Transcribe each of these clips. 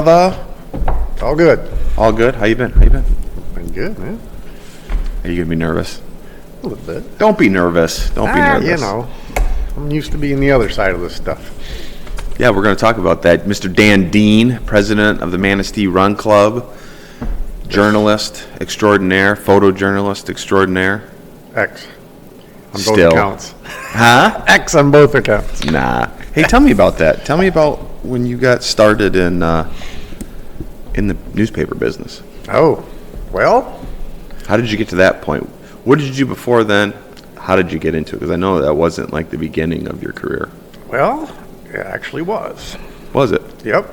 brother? All good. All good? How you been? Been good, man. Are you going to be nervous? A little bit. Don't be nervous. Don't be nervous. You know, I'm used to being the other side of this stuff. Yeah, we're going to talk about that. Mr. Dan Dean, president of the Manistee Run Club, journalist extraordinaire, photojournalist extraordinaire. X. On Still. both accounts. Huh? X on both accounts. Nah. Hey, tell me about that. Tell me about when you got started in the newspaper business. Oh, well. How did you get to that point? What did you do before then? How did you get into it? Because I know that wasn't like the beginning of your career. Well, it actually was. Was it? Yep.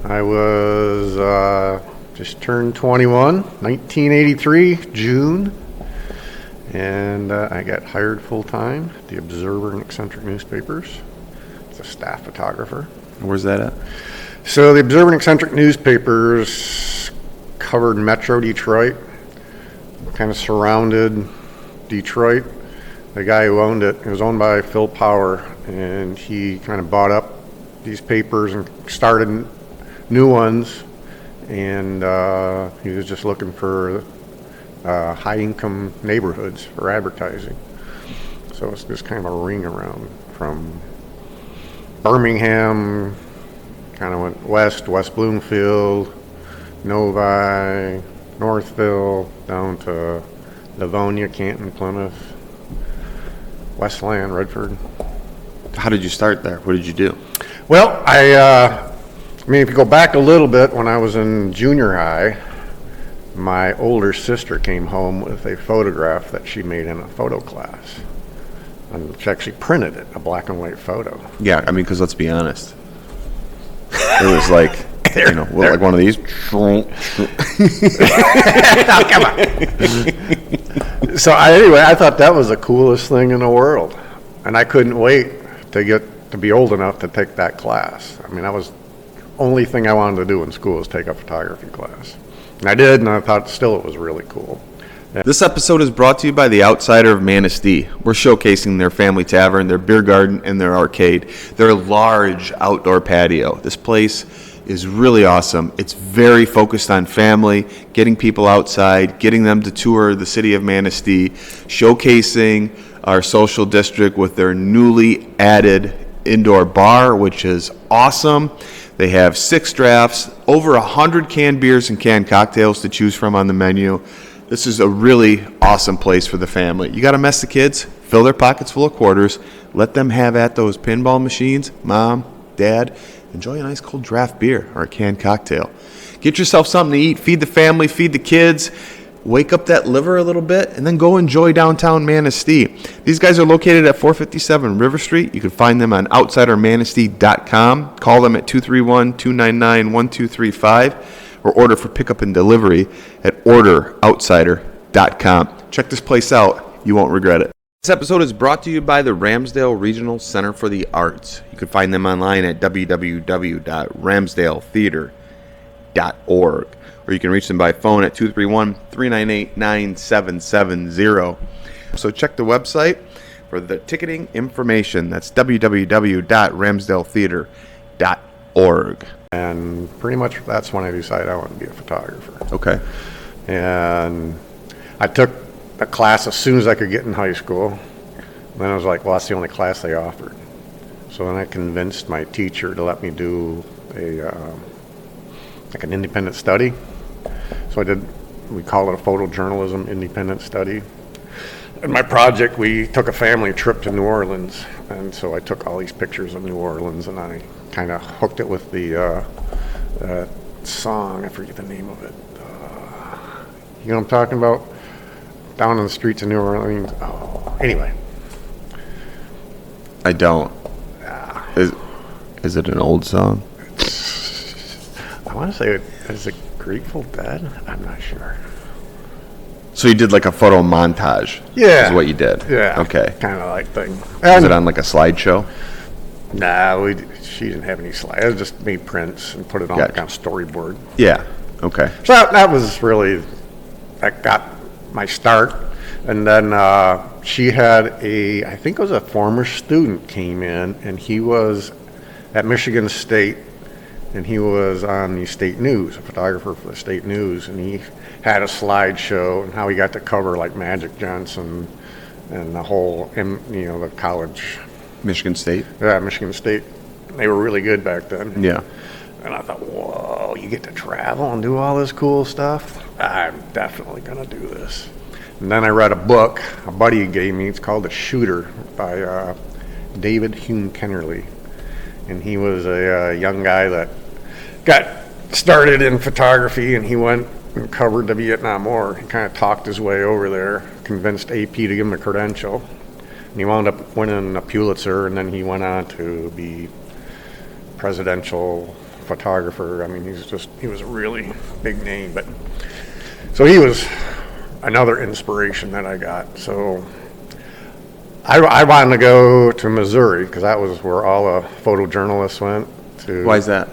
I was just turned 21, 1983, June. And I got hired full-time at the Observer and Eccentric newspapers as a staff photographer. Where's that at? So the Observer and Eccentric newspapers covered Metro Detroit, kind of surrounded Detroit. The guy who owned it was owned by Phil Power, and he kind of bought up these papers and started new ones, and he was just looking for high-income neighborhoods for advertising. So it's just kind of a ring around from Birmingham, kind of went West Bloomfield, Novi, Northville, down to Livonia, Canton, Plymouth, Westland, Redford. How did you start there? What did you do? Well, I mean, if you go back a little bit, when I was in junior high, my older sister came home with a photograph that she made in a photo class. And she actually printed it, a black and white photo. Yeah, I mean, because let's be honest. It was like, like one of these. Oh, come on. So anyway, I thought that was the coolest thing in the world. And I couldn't wait to be old enough to take that class. I mean, that was the only thing I wanted to do in school was take a photography class. And I did, and I thought still it was really cool. This episode is brought to you by the Outsider of Manistee. We're showcasing their family tavern, their beer garden, and their arcade. Their large outdoor patio. This place is really awesome. It's very focused on family, getting people outside, getting them to tour the city of Manistee, showcasing our social district with their newly added indoor bar, which is awesome. They have 6 drafts, over 100 canned beers and canned cocktails to choose from on the menu. This is a really awesome place for the family. You got to mess the kids, fill their pockets full of quarters, let them have at those pinball machines. Mom, Dad, enjoy a nice cold draft beer or a canned cocktail. Get yourself something to eat, feed the family, feed the kids, wake up that liver a little bit, and then go enjoy downtown Manistee. These guys are located at 457 River Street. You can find them on outsidermanistee.com. Call them at 231-299-1235 or order for pickup and delivery at orderoutsider.com. Check this place out. You won't regret it. This episode is brought to you by the Ramsdale Regional Center for the Arts. You can find them online at www.ramsdaletheater.org. Or you can reach them by phone at 231-398-9770. So check the website for the ticketing information. That's www.ramsdaletheater.org. And pretty much that's when I decided I wanted to be a photographer. Okay. And I took a class as soon as I could get in high school. Then I was like, well, that's the only class they offered. So then I convinced my teacher to let me do an independent study. So we call it a photojournalism independent study. In my project, we took a family trip to New Orleans. And so I took all these pictures of New Orleans and I kind of hooked it with the song. I forget the name of it. You know what I'm talking about? Down on the streets of New Orleans. Oh, anyway. I don't. Is it an old song? I want to say is it Grateful Dead? I'm not sure. So you did like a photo montage? Yeah. Is what you did? Yeah. Okay. Kind of like thing. Was it on like a slideshow? Nah, she didn't have any slides. I just made prints and put it on Gotcha. like on storyboard. Yeah. Okay. So that was really, that got my start. And then she had I think it was a former student came in, and he was at Michigan State, and he was on the state news, a photographer for the state news, and he had a slideshow and how he got to cover like Magic Johnson and the whole, the college. Michigan State? Yeah, Michigan State. They were really good back then. Yeah. And I thought, whoa, you get to travel and do all this cool stuff? I'm definitely going to do this. And then I read a book a buddy gave me. It's called The Shooter by David Hume Kennerly. And he was a young guy that got started in photography, and he went and covered the Vietnam War. He kind of talked his way over there, convinced AP to give him a credential. And he wound up winning a Pulitzer, and then he went on to be presidential photographer. I mean, he was a really big name. But so he was another inspiration that I got. So I wanted to go to Missouri because that was where all the photojournalists went to. Why is that?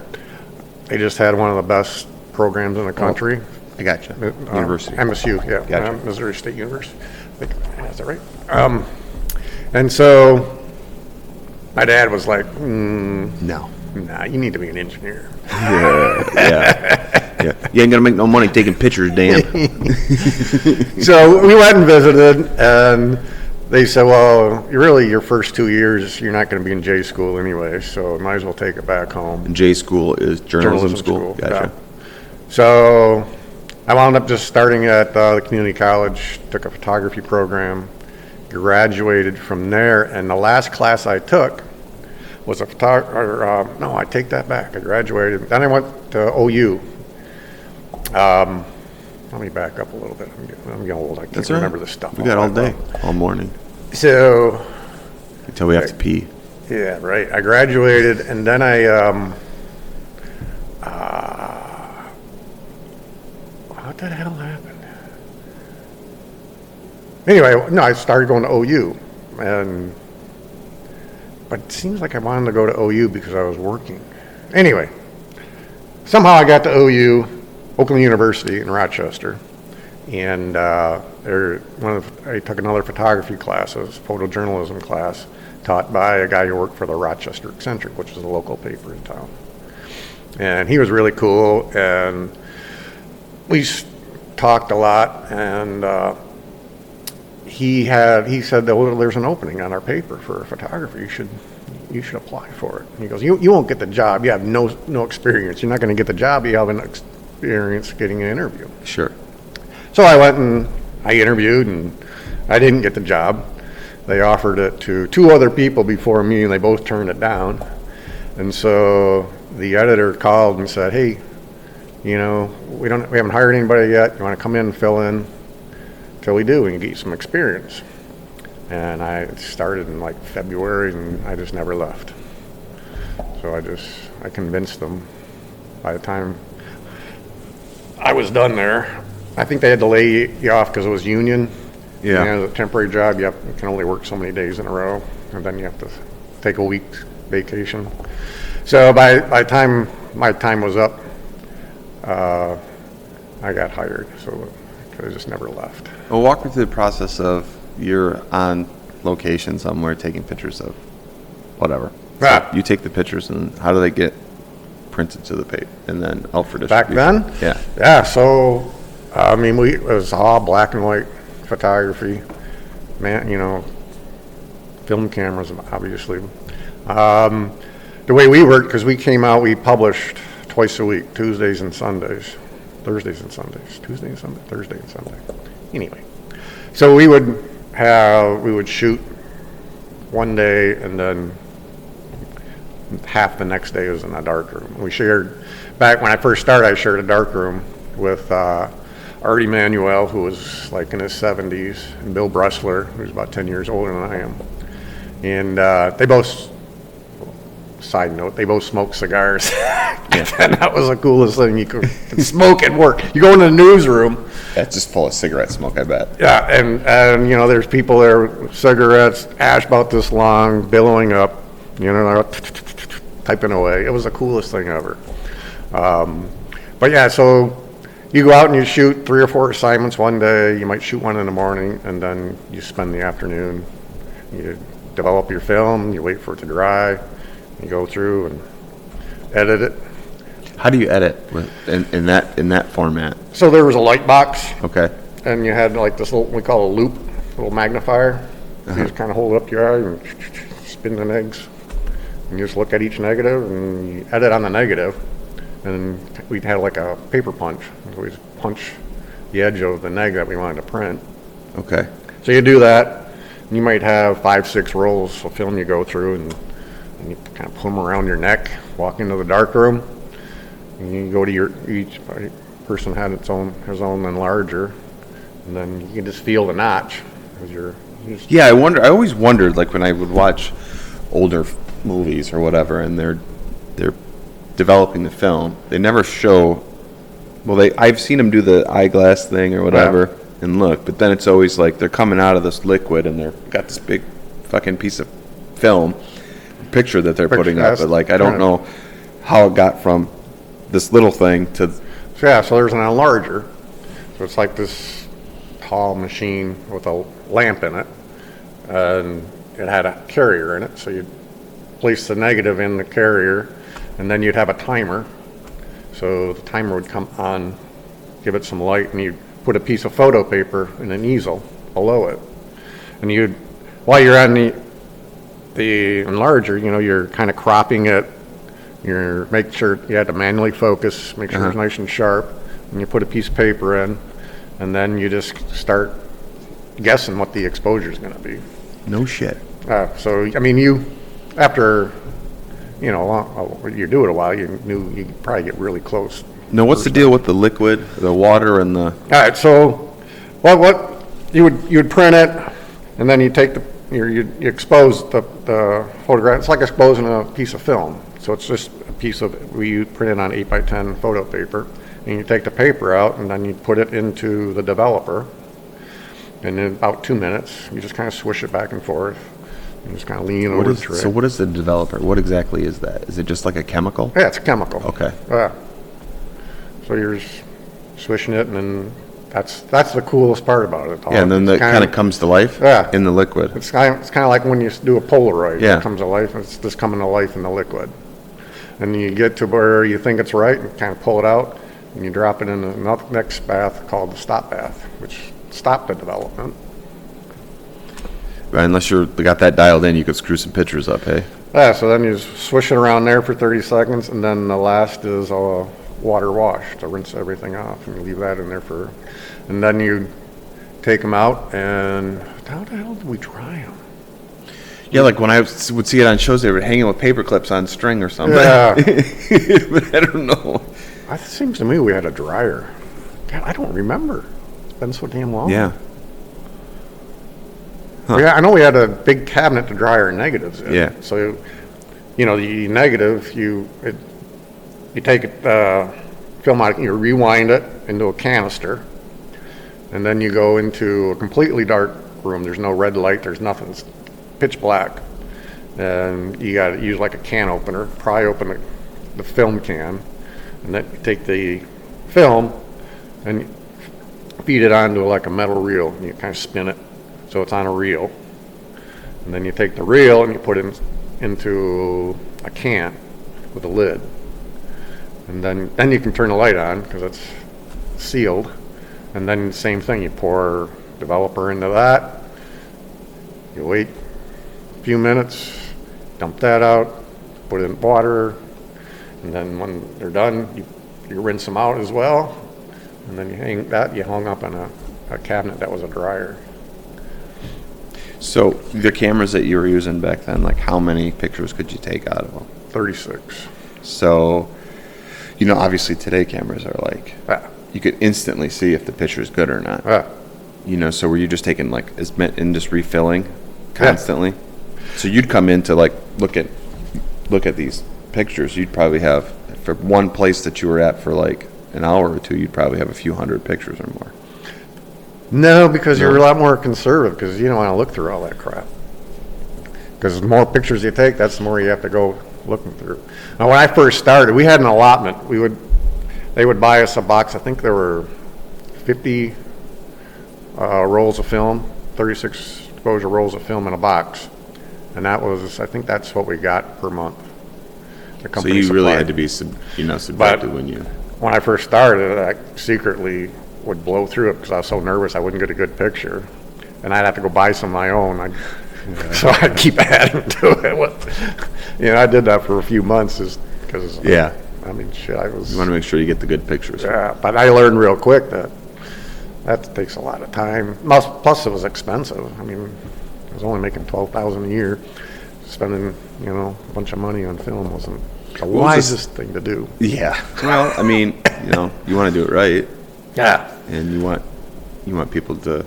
They just had one of the best programs in the country. I gotcha. University. MSU, yeah. Gotcha. Missouri State University. I think, is that right? And so my dad was like, No. nah, you need to be an engineer. Yeah. You ain't gonna make no money taking pictures, Dan. So we went and visited, and they said, well, your first 2 years, you're not going to be in J school anyway, so might as well take it back home. And J school is journalism school. Gotcha. Yeah. So I wound up just starting at the community college, took a photography program, graduated from there, and the last class I took was I take that back. I graduated. Then I went to OU. Let me back up a little bit. I'm getting old. I can't remember this stuff. We got all day, all morning. So Until we have to pee. yeah, right. I graduated, and then what the hell happened? Anyway, no, I started going to OU, but it seems like I wanted to go to OU because I was working. Anyway, somehow I got to OU, Oakland University in Rochester, and I took another photography class, a photojournalism class, taught by a guy who worked for the Rochester Eccentric, which is a local paper in town. And he was really cool, and we talked a lot, and he said that, well, there's an opening on our paper for a photographer. You should apply for it. And he goes, you won't get the job. You have no experience. You're not going to get the job. You have an experience getting an interview. Sure. So I went and I interviewed, and I didn't get the job. They offered it to 2 other people before me, and they both turned it down. And so the editor called and said, hey, we haven't hired anybody yet. You want to come in and fill in? Till we do, we can get you some experience. And I started in like February, and I just never left. So I convinced them. By the time I was done there, I think they had to lay you off because it was union. Yeah. And as a temporary job, you can only work so many days in a row, and then you have to take a week's vacation. So by the time my time was up, I got hired. So I just never left. Well, walk me through the process of you're on location somewhere taking pictures of whatever. So you take the pictures, and how do they get printed to the paper and then out for distribution? Back then? Yeah. Yeah, so, it was all black and white photography, film cameras, obviously. The way we worked, because we published twice a week, Thursdays and Sunday. Anyway, so we would shoot one day, and then half the next day was in a dark room. We shared, back when I first started, I shared a dark room with Artie Manuel, who was like in his 70s, and Bill Bressler, who's about 10 years older than I am. And they both, side note, they both smoked cigars. And that was the coolest thing. You could smoke at work. You go into the newsroom. That's just full of cigarette smoke, I bet. Yeah, and there's people there with cigarettes, ash about this long, billowing up, typing away. It was the coolest thing ever. But yeah, so you go out and you shoot 3 or 4 assignments one day. You might shoot one in the morning, and then you spend the afternoon. You develop your film. You wait for it to dry. You go through and edit it. How do you edit in that format? So there was a light box, Okay. and you had like this little, we call a loop, little magnifier. So you just kind of hold it up to your eye and spin the negs. And you just look at each negative and you edit on the negative. And we'd have like a paper punch. So we just punch the edge of the neg that we wanted to print. Okay. So you do that. And you might have 5, 6 rolls of film you go through, and you kind of put them around your neck, walk into the dark room, and you go to each person had his own enlarger, and then you can just feel the notch. Yeah, I always wondered, like when I would watch older movies or whatever, and they're developing the film, they never show. Well, I've seen them do the eyeglass thing or whatever and look, but then it's always like they're coming out of this liquid and they've got this big fucking piece of film picture that they're putting up, but like I don't know how it got from this little thing to. So there's an enlarger. So it's like this tall machine with a lamp in it, and it had a carrier in it. So you'd place the negative in the carrier, and then you'd have a timer. So the timer would come on, give it some light, and you'd put a piece of photo paper in an easel below it. And while you're on the enlarger, you're kind of cropping it. You're making sure you had to manually focus, make sure it's nice and sharp. And you put a piece of paper in, and then you just start guessing what the exposure is going to be. No shit. So, I mean, after, you do it a while, you knew you'd probably get really close. Now, what's the deal with the liquid, the water, and the? All right, so what you would print it, and then you take you expose the photograph. It's like exposing a piece of film. So it's just a piece of we print it on 8x10 photo paper, and you take the paper out, and then you put it into the developer. And in about 2 minutes, you just kind of swish it back and forth. You just kind of lean over through it. So what is the developer? What exactly is that? Is it just like a chemical? Yeah, it's a chemical. Okay. So you're just swishing it, and then that's the coolest part about it. Yeah, and then it kind of comes to life in the liquid. It's kind of like when you do a Polaroid. Yeah. It comes to life. It's just coming to life in the liquid. And you get to where you think it's right, and kind of pull it out, and you drop it in the next bath called the stop bath, which stopped the development. Unless you got that dialed in, you could screw some pictures up, hey? Yeah, so then you swish it around there for 30 seconds, and then the last is a water wash to rinse everything off, and you leave that in there and then you take them out, and how the hell do we dry them? Yeah, like when I would see it on shows, they were hanging with paper clips on string or something. Yeah. But I don't know. It seems to me we had a dryer. God, I don't remember. It's been so damn long. Yeah. Huh. Yeah, I know we had a big cabinet to dry our negatives in. Yeah. So, the negative, you take it, film out, you rewind it into a canister, and then you go into a completely dark room. There's no red light. There's nothing. It's pitch black. And you got to use like a can opener, pry open the film can, and then you take the film and feed it onto like a metal reel, and you kind of spin it so it's on a reel. And then you take the reel and you put it into a can with a lid. And then you can turn the light on because it's sealed. And then the same thing, you pour developer into that. You wait a few minutes, dump that out, put it in water, and then when they're done, you rinse them out as well. And then you hung up on a cabinet that was a dryer. So the cameras that you were using back then, like how many pictures could you take out of them? 36. So, obviously today cameras are like, you could instantly see if the picture is good or not. So were you just taking and just refilling constantly? Yeah. So you'd come in to look at these pictures. You'd probably have, for one place that you were at for like an hour or two, you'd probably have a few hundred pictures or more. No, because you're a lot more conservative because you don't want to look through all that crap. Because the more pictures you take, that's the more you have to go looking through. Now, when I first started, we had an allotment. They would buy us a box. I think there were 50 rolls of film, 36 exposure rolls of film in a box. And I think that's what we got per month. the So company you really supplied. had to be, subjected when you. When I first started, I secretly would blow through it because I was so nervous I wouldn't get a good picture. And I'd have to go buy some of my own. So I'd keep adding to it. I did that for a few months just because, Yeah. I mean, shit, I was, You want to make sure you get the good pictures. yeah, but I learned real quick that takes a lot of time. Plus it was expensive. I mean, I was only making $12,000 a year. Spending, a bunch of money on film wasn't the was this- wisest thing to do. Yeah. Well, I mean, you want to do it right, Yeah. and you want people to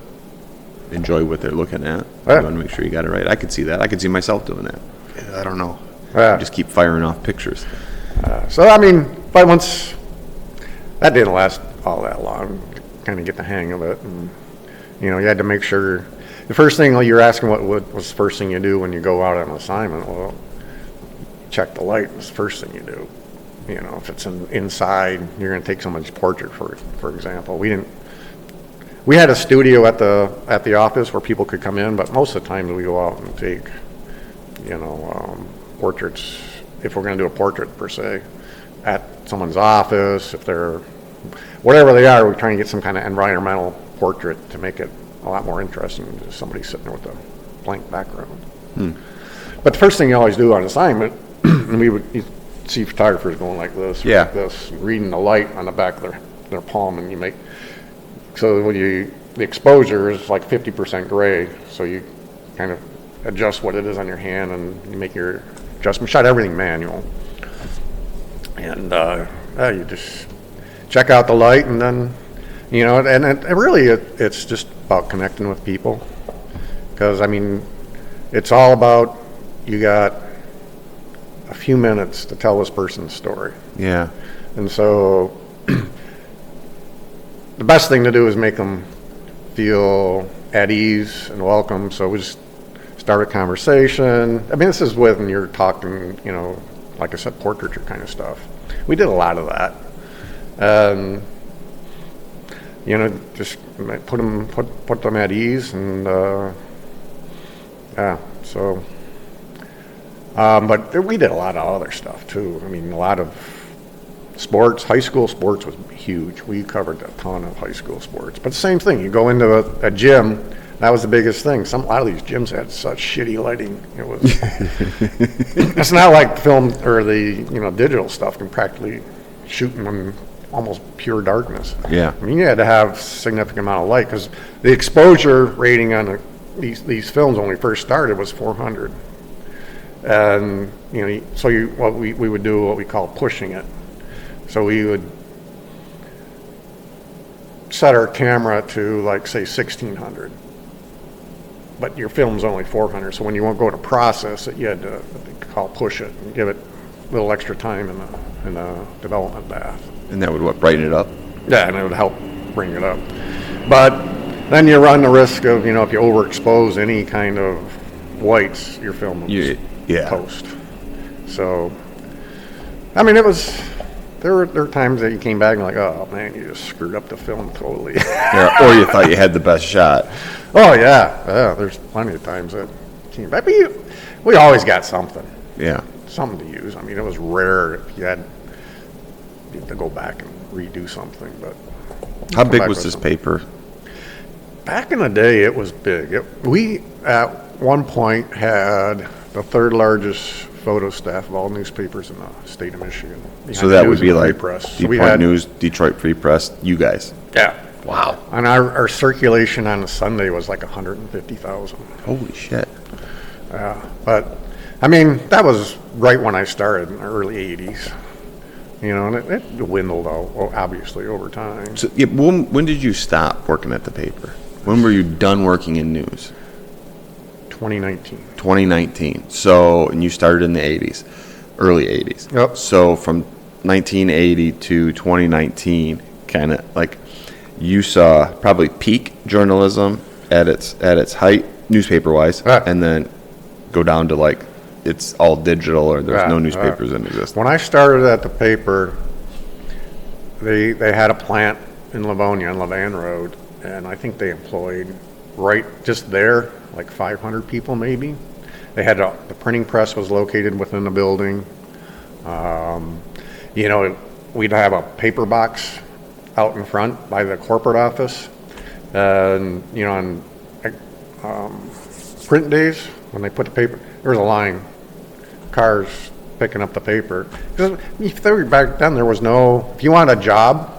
enjoy what they're looking at. Yeah. You want to make sure you got it right. I could see that. I could see myself doing that. Yeah, I don't know. Yeah. Just keep firing off pictures. So, I mean, but once, that didn't last all that long, kind of get the hang of it. And, you had to make sure, the first thing you're asking what was the first thing you do when you go out on an assignment. Well, check the light was the first thing you do. If it's inside, you're going to take someone's portrait, for example. We had a studio at the office where people could come in, but most of the time we go out and take, portraits, if we're going to do a portrait per se, at someone's office, if they're, whatever they are, we try and get some kind of environmental portrait to make it a lot more interesting than just somebody sitting there with a blank background. But the first thing you always do on assignment, and you'd see photographers going like this, Yeah. like this, reading the light on the back of their palm, and so when the exposure is like 50% gray, so you kind of adjust what it is on your hand, and you make your adjustment. Shot everything manual, and you just check out the light, and then and it's just about connecting with people, because I mean, it's all about, you got a few minutes to tell this person's story. Yeah. And so the best thing to do is make them feel at ease and welcome. So we just start a conversation. I mean, this is when you're talking, like I said, portraiture kind of stuff. We did a lot of that. Just put them at ease, and yeah. So, but we did a lot of other stuff too. I mean, a lot of sports. High school sports was huge. We covered a ton of high school sports. But same thing. You go into a gym. That was the biggest thing. A lot of these gyms had such shitty lighting. It was. It's not like film or the digital stuff can practically shoot in almost pure darkness. Yeah. I mean, you had to have significant amount of light, because the exposure rating on these films when we first started was 400. And so we would do what we call pushing it. So we would set our camera to, like, say 1600, but your film's only 400. So when you won't go to process it, you had to what they call push it and give it a little extra time in the development bath. And that would brighten it up? Yeah, and it would help bring it up. But then you run the risk of, if you overexpose any kind of whites, your film will toast. So, I mean, there were times that you came back and like, oh man, you just screwed up the film totally. Yeah, or you thought you had the best shot. Oh yeah, there's plenty of times that came back. But we always got something. Yeah. Something to use. I mean, it was rare if you had to go back and redo something. But How big was this paper? back in the day, it was big. We at one point had the third largest photo staff of all newspapers in the state of Michigan. So that would be like Press. Detroit News, Detroit Free Press, you guys. Yeah. Wow. And our circulation on a Sunday was like 150,000. Holy shit. But, I mean, that was right when I started in the early 80s. And it dwindled out, obviously, over time. So when did you stop working at the paper? When were you done working in news? 2019. 2019. So, and you started in the 80s, early 80s. Yep. So from 1980 to 2019, kind of like you saw probably peak journalism at its height, newspaper-wise, and then go down to like it's all digital or there's no newspapers in existence. When I started at the paper, they had a plant in Livonia on Levan Road, and I think they employed right just there like 500 people maybe. They had the printing press was located within the building. You know, we'd have a paper box out in front by the corporate office. And, you know, on print days, when they put the paper, there was a line, cars picking up the paper. Because back then, there was no, if you wanted a job,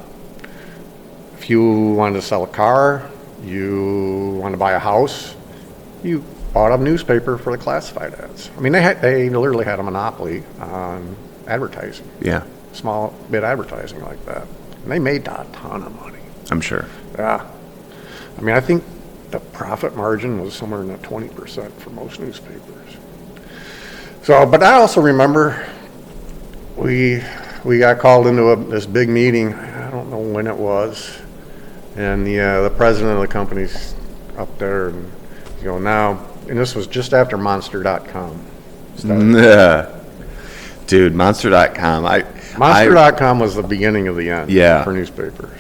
if you wanted to sell a car, you wanted to buy a house, you bought a newspaper for the classified ads. I mean, they literally had a monopoly on advertising. Yeah, Small bit advertising like that. And they made a ton of money. I'm sure. Yeah. I mean, I think the profit margin was somewhere in the 20% for most newspapers. So, but I also remember we got called into this big meeting. I don't know when it was. And the president of the company's up there and now, and this was just after Monster.com started. Yeah. Dude, Monster.com. Monster.com was the beginning of the end for newspapers.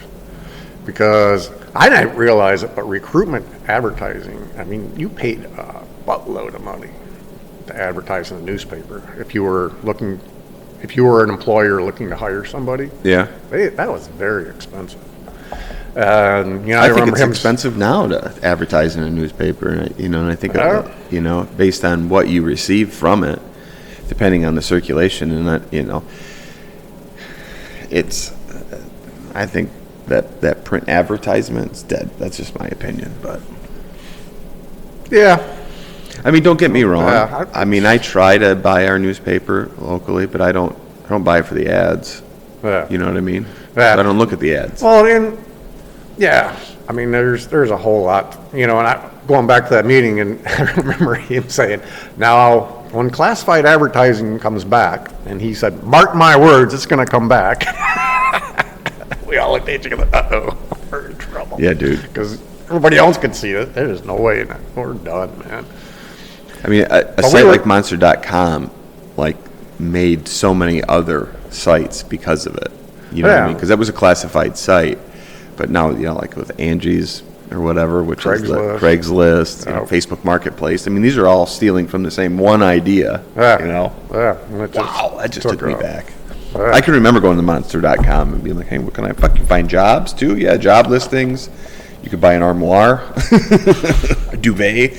Because I didn't realize it, but recruitment advertising, I mean, you paid a buttload of money to advertise in a newspaper. If you were an employer looking to hire somebody, that was very expensive. And I think remember it's expensive now to advertise in a newspaper, and I think based on what you receive from it, depending on the circulation, and that it's. I think that print advertisement's dead. That's just my opinion, but yeah. I mean, don't get me wrong. I mean, I try to buy our newspaper locally, but I don't buy it for the ads. Yeah. You know what I mean? Yeah. So I don't look at the ads. Well, yeah, I mean, there's a whole lot, and going back to that meeting, and I remember him saying, now, when classified advertising comes back, and he said, mark my words, it's going to come back. We all looked at each other, uh-oh, we're in trouble. Yeah, dude. Because everybody else could see it. There's no way. We're done, man. I mean, a site like Monster.com, made so many other sites because of it. You know what I mean? Because that was a classified site. But now, like with Angie's or whatever, which is Craigslist, Facebook Marketplace. I mean, these are all stealing from the same one idea. Yeah. Wow, that just took me back. I can remember going to Monster.com and being like, hey, what can I fucking find jobs too? Yeah, job listings. You could buy an armoire, a duvet.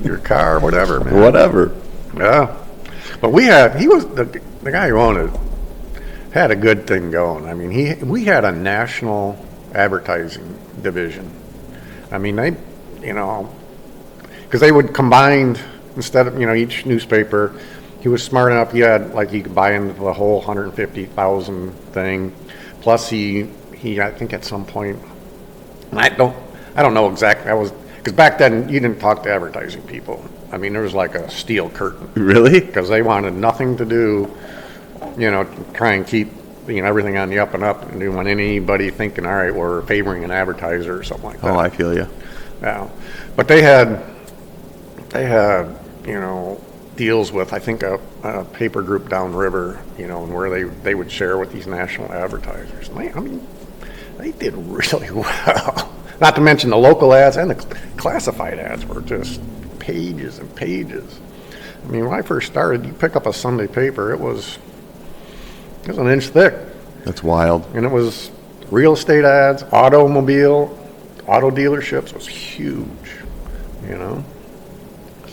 Your car, whatever, man. Whatever. Yeah. But he was the guy who owned it. Had a good thing going. I mean, we had a national advertising division. I mean, because they would combine, instead of, each newspaper, he was smart enough, he could buy into the whole 150,000 thing. Plus he, I think at some point, and I don't know exactly, because back then you didn't talk to advertising people. I mean, there was like a steel curtain. Really? Because they wanted nothing to do, try and keep, everything on the up and up, and didn't want anybody thinking, all right, we're favoring an advertiser or something like that. Oh, I feel you. Yeah. But they had, deals with, I think, a paper group downriver, and where they would share with these national advertisers. And they did really well. Not to mention the local ads and the classified ads were just pages and pages. I mean, when I first started, you pick up a Sunday paper, it was an inch thick. That's wild. And it was real estate ads, auto dealerships was huge,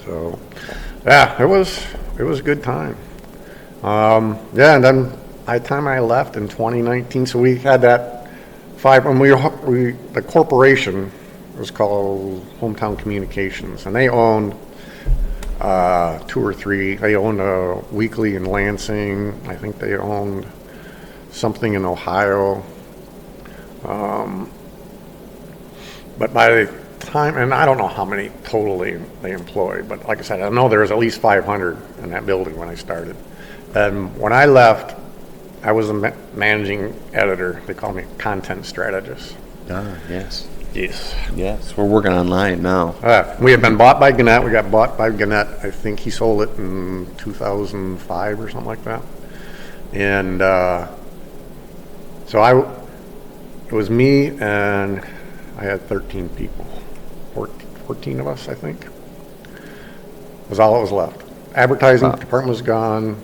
So, yeah, it was a good time. And then by the time I left in 2019, so we had that the corporation was called Hometown Communications, and they owned two or three. They owned a weekly in Lansing. I think they owned something in Ohio. But by the time, and I don't know how many total they employed, but like I said, I know there was at least 500 in that building when I started. And when I left, I was a managing editor. They call me content strategist. Ah, yes. Yes. We're working online now. We had been bought by Gannett. We got bought by Gannett. I think he sold it in 2005 or something like that. And so it was me, and I had 13 people, 14 of us, I think. Was all that was left. Advertising department was gone.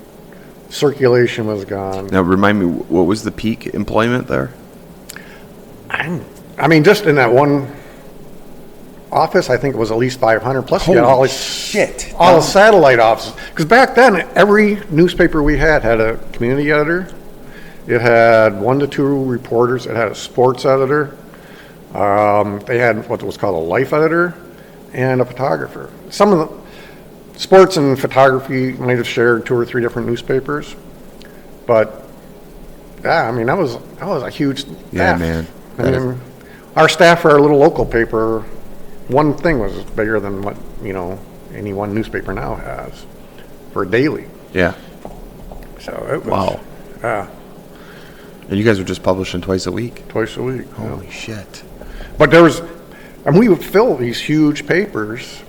Circulation was gone. Now, remind me, what was the peak employment there? I mean, just in that one office, I think it was at least 500. Plus, you got all Holy these, shit. all the satellite offices. Because back then, every newspaper we had a community editor. It had 1 to 2 reporters. It had a sports editor. They had what was called a life editor and a photographer. Some of the sports and photography might have shared 2 or 3 different newspapers, but yeah, I mean that was a huge staff. Yeah, man. I mean, our staff for our little local paper, one thing was bigger than what any one newspaper now has for daily. Yeah. So it was, Wow. Yeah, And you guys were just publishing twice a week? twice a week. yeah. Holy shit. But we would fill these huge papers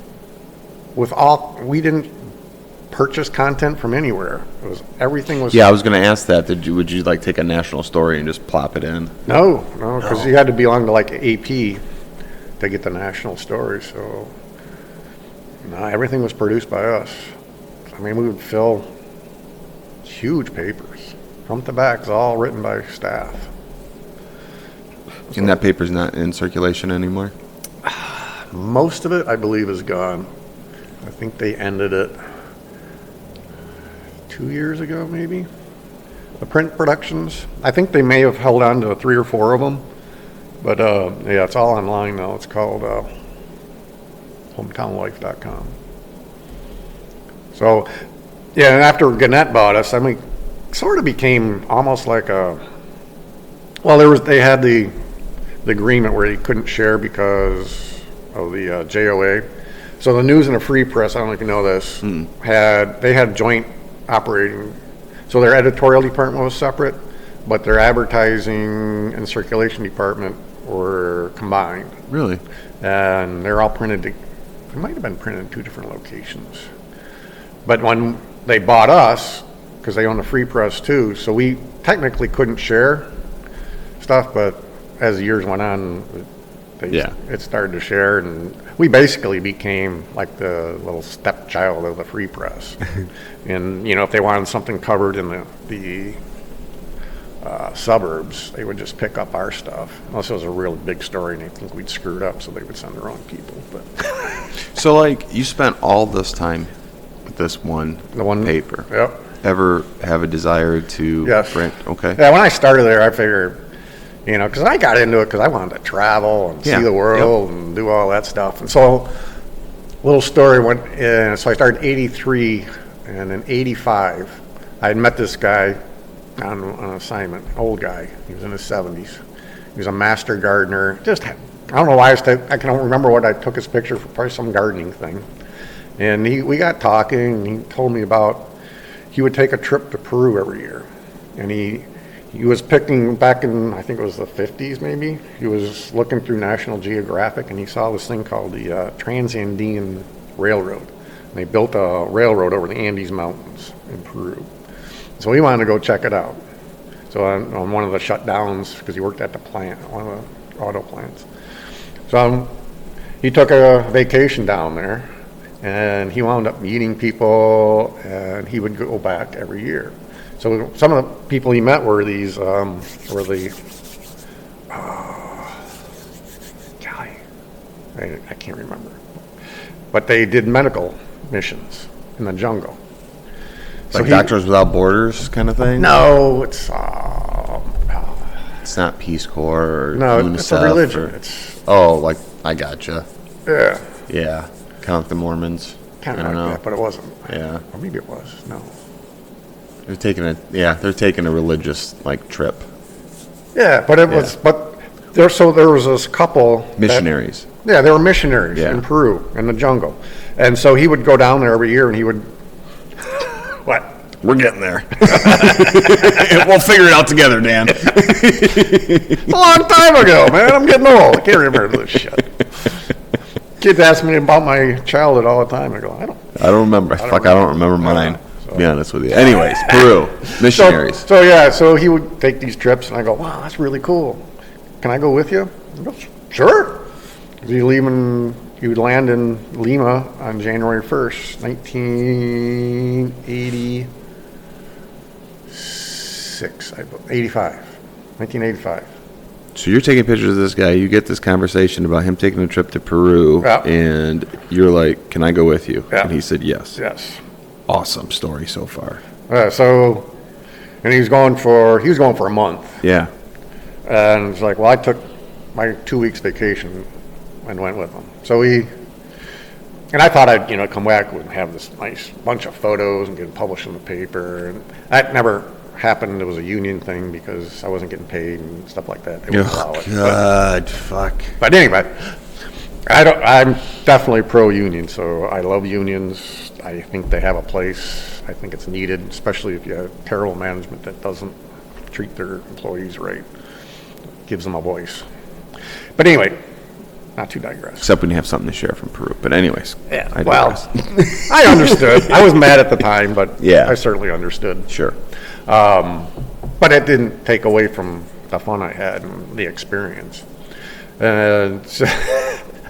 with we didn't purchase content from anywhere. Everything was. Yeah, I was going to ask that. Would you like take a national story and just plop it in? No, because you had to belong to like AP to get the national story. So, no, everything was produced by us. I mean, we would fill huge papers, front to back, it's all written by staff. And that paper's not in circulation anymore? Most of it, I believe, is gone. I think they ended it 2 years ago, maybe. The print productions, I think they may have held on to 3 or 4 of them, but yeah, it's all online now. It's called hometownlife.com. So, yeah, and after Gannett bought us, I mean, sort of became almost like they had the agreement where you couldn't share because of the JOA. So the News and the Free Press, I don't know if you know this, had joint operating. So their editorial department was separate, but their advertising and circulation department were combined. Really? And they're all printed, they might have been printed in 2 different locations. But when they bought us, because they own the Free Press too, so we technically couldn't share stuff, but as the years went on, it started to share, and we basically became like the little stepchild of the Free Press. And if they wanted something covered in the suburbs, they would just pick up our stuff. Unless it was a really big story and they think we'd screwed up, so they would send their own people. But So, like, you spent all this time with this one paper. Yep. Ever have a desire to print? Okay. Yeah, when I started there, I figured, because I got into it because I wanted to travel and see the world and do all that stuff. And so, little story went in. So I started in '83, and in '85, I had met this guy on an assignment, old guy. He was in his 70s. He was a master gardener. I don't know why I can't remember what I took his picture for, probably some gardening thing. And we got talking, and he told me about he would take a trip to Peru every year. And he was picking back in, I think it was the 50s maybe, he was looking through National Geographic and he saw this thing called the Trans-Andean Railroad. And they built a railroad over the Andes Mountains in Peru. So he wanted to go check it out. So on one of the shutdowns, because he worked at the plant, one of the auto plants. So he took a vacation down there and he wound up meeting people and he would go back every year. So some of the people he met were these, I can't remember. But they did medical missions in the jungle. Like Doctors Without Borders kind of thing? No, it's not Peace Corps or UNICEF. It's a religion. I gotcha. Yeah. Yeah, kind of like the Mormons. Kind of like that, but it wasn't. Yeah. Or maybe it was. No. They're taking a religious trip. Yeah, but it was. But there was this couple missionaries. They were missionaries in Peru in the jungle, and so he would go down there every year, and he would. What? We're getting there. We'll figure it out together, Dan. It's a long time ago, man. I'm getting old. I can't remember this shit. Kids ask me about my childhood all the time. I go, I don't remember. I don't remember mine. To be honest with you. Anyways, Peru, missionaries. So he would take these trips, and I go, wow, that's really cool. Can I go with you? He goes, sure. He's leaving he would land in Lima on January 1st, 1986, 1985. So you're taking pictures of this guy. You get this conversation about him taking a trip to Peru, Yeah. and you're like, "Can I go with you?" Yeah. And he said, "Yes." Yes. Awesome story so far. And he was going for a month. Yeah. And it's like, well, I took my 2 weeks vacation and went with him. And I thought I'd, come back and have this nice bunch of photos and get them published in the paper. And that never happened. It was a union thing because I wasn't getting paid and stuff like that. They wouldn't allow it. God, fuck. But anyway, I'm definitely pro-union, so I love unions. I think they have a place. I think it's needed, especially if you have terrible management that doesn't treat their employees right, gives them a voice. But anyway, not to digress. Except when you have something to share from Peru. But anyways. Yeah, I well, digress. I understood. I was mad at the time, but Yeah. I certainly understood. Sure. But it didn't take away from the fun I had and the experience. And so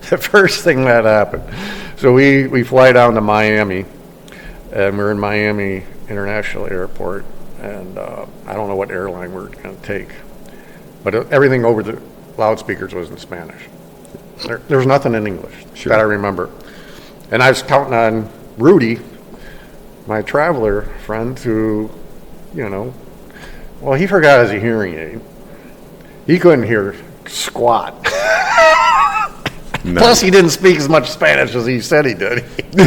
the first thing that happened, so we fly down to Miami, and we're in Miami International Airport, and I don't know what airline we're going to take, but everything over the loudspeakers was in Spanish. There's nothing in English Sure. that I remember. And I was counting on Rudy, my traveler friend, who, well, he forgot his hearing aid. He couldn't hear squat. No. Plus, he didn't speak as much Spanish as he said he did. Nor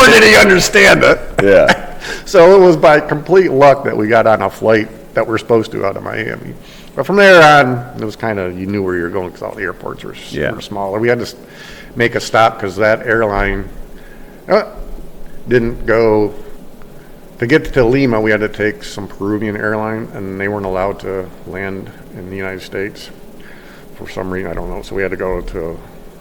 did he understand it. Yeah. So it was by complete luck that we got on a flight that we're supposed to out of Miami. But from there on, it was kind of, you knew where you were going because all the airports were smaller. We had to make a stop because that airline didn't go. To get to Lima, we had to take some Peruvian airline, and they weren't allowed to land in the United States for some reason. I don't know. So we had to go to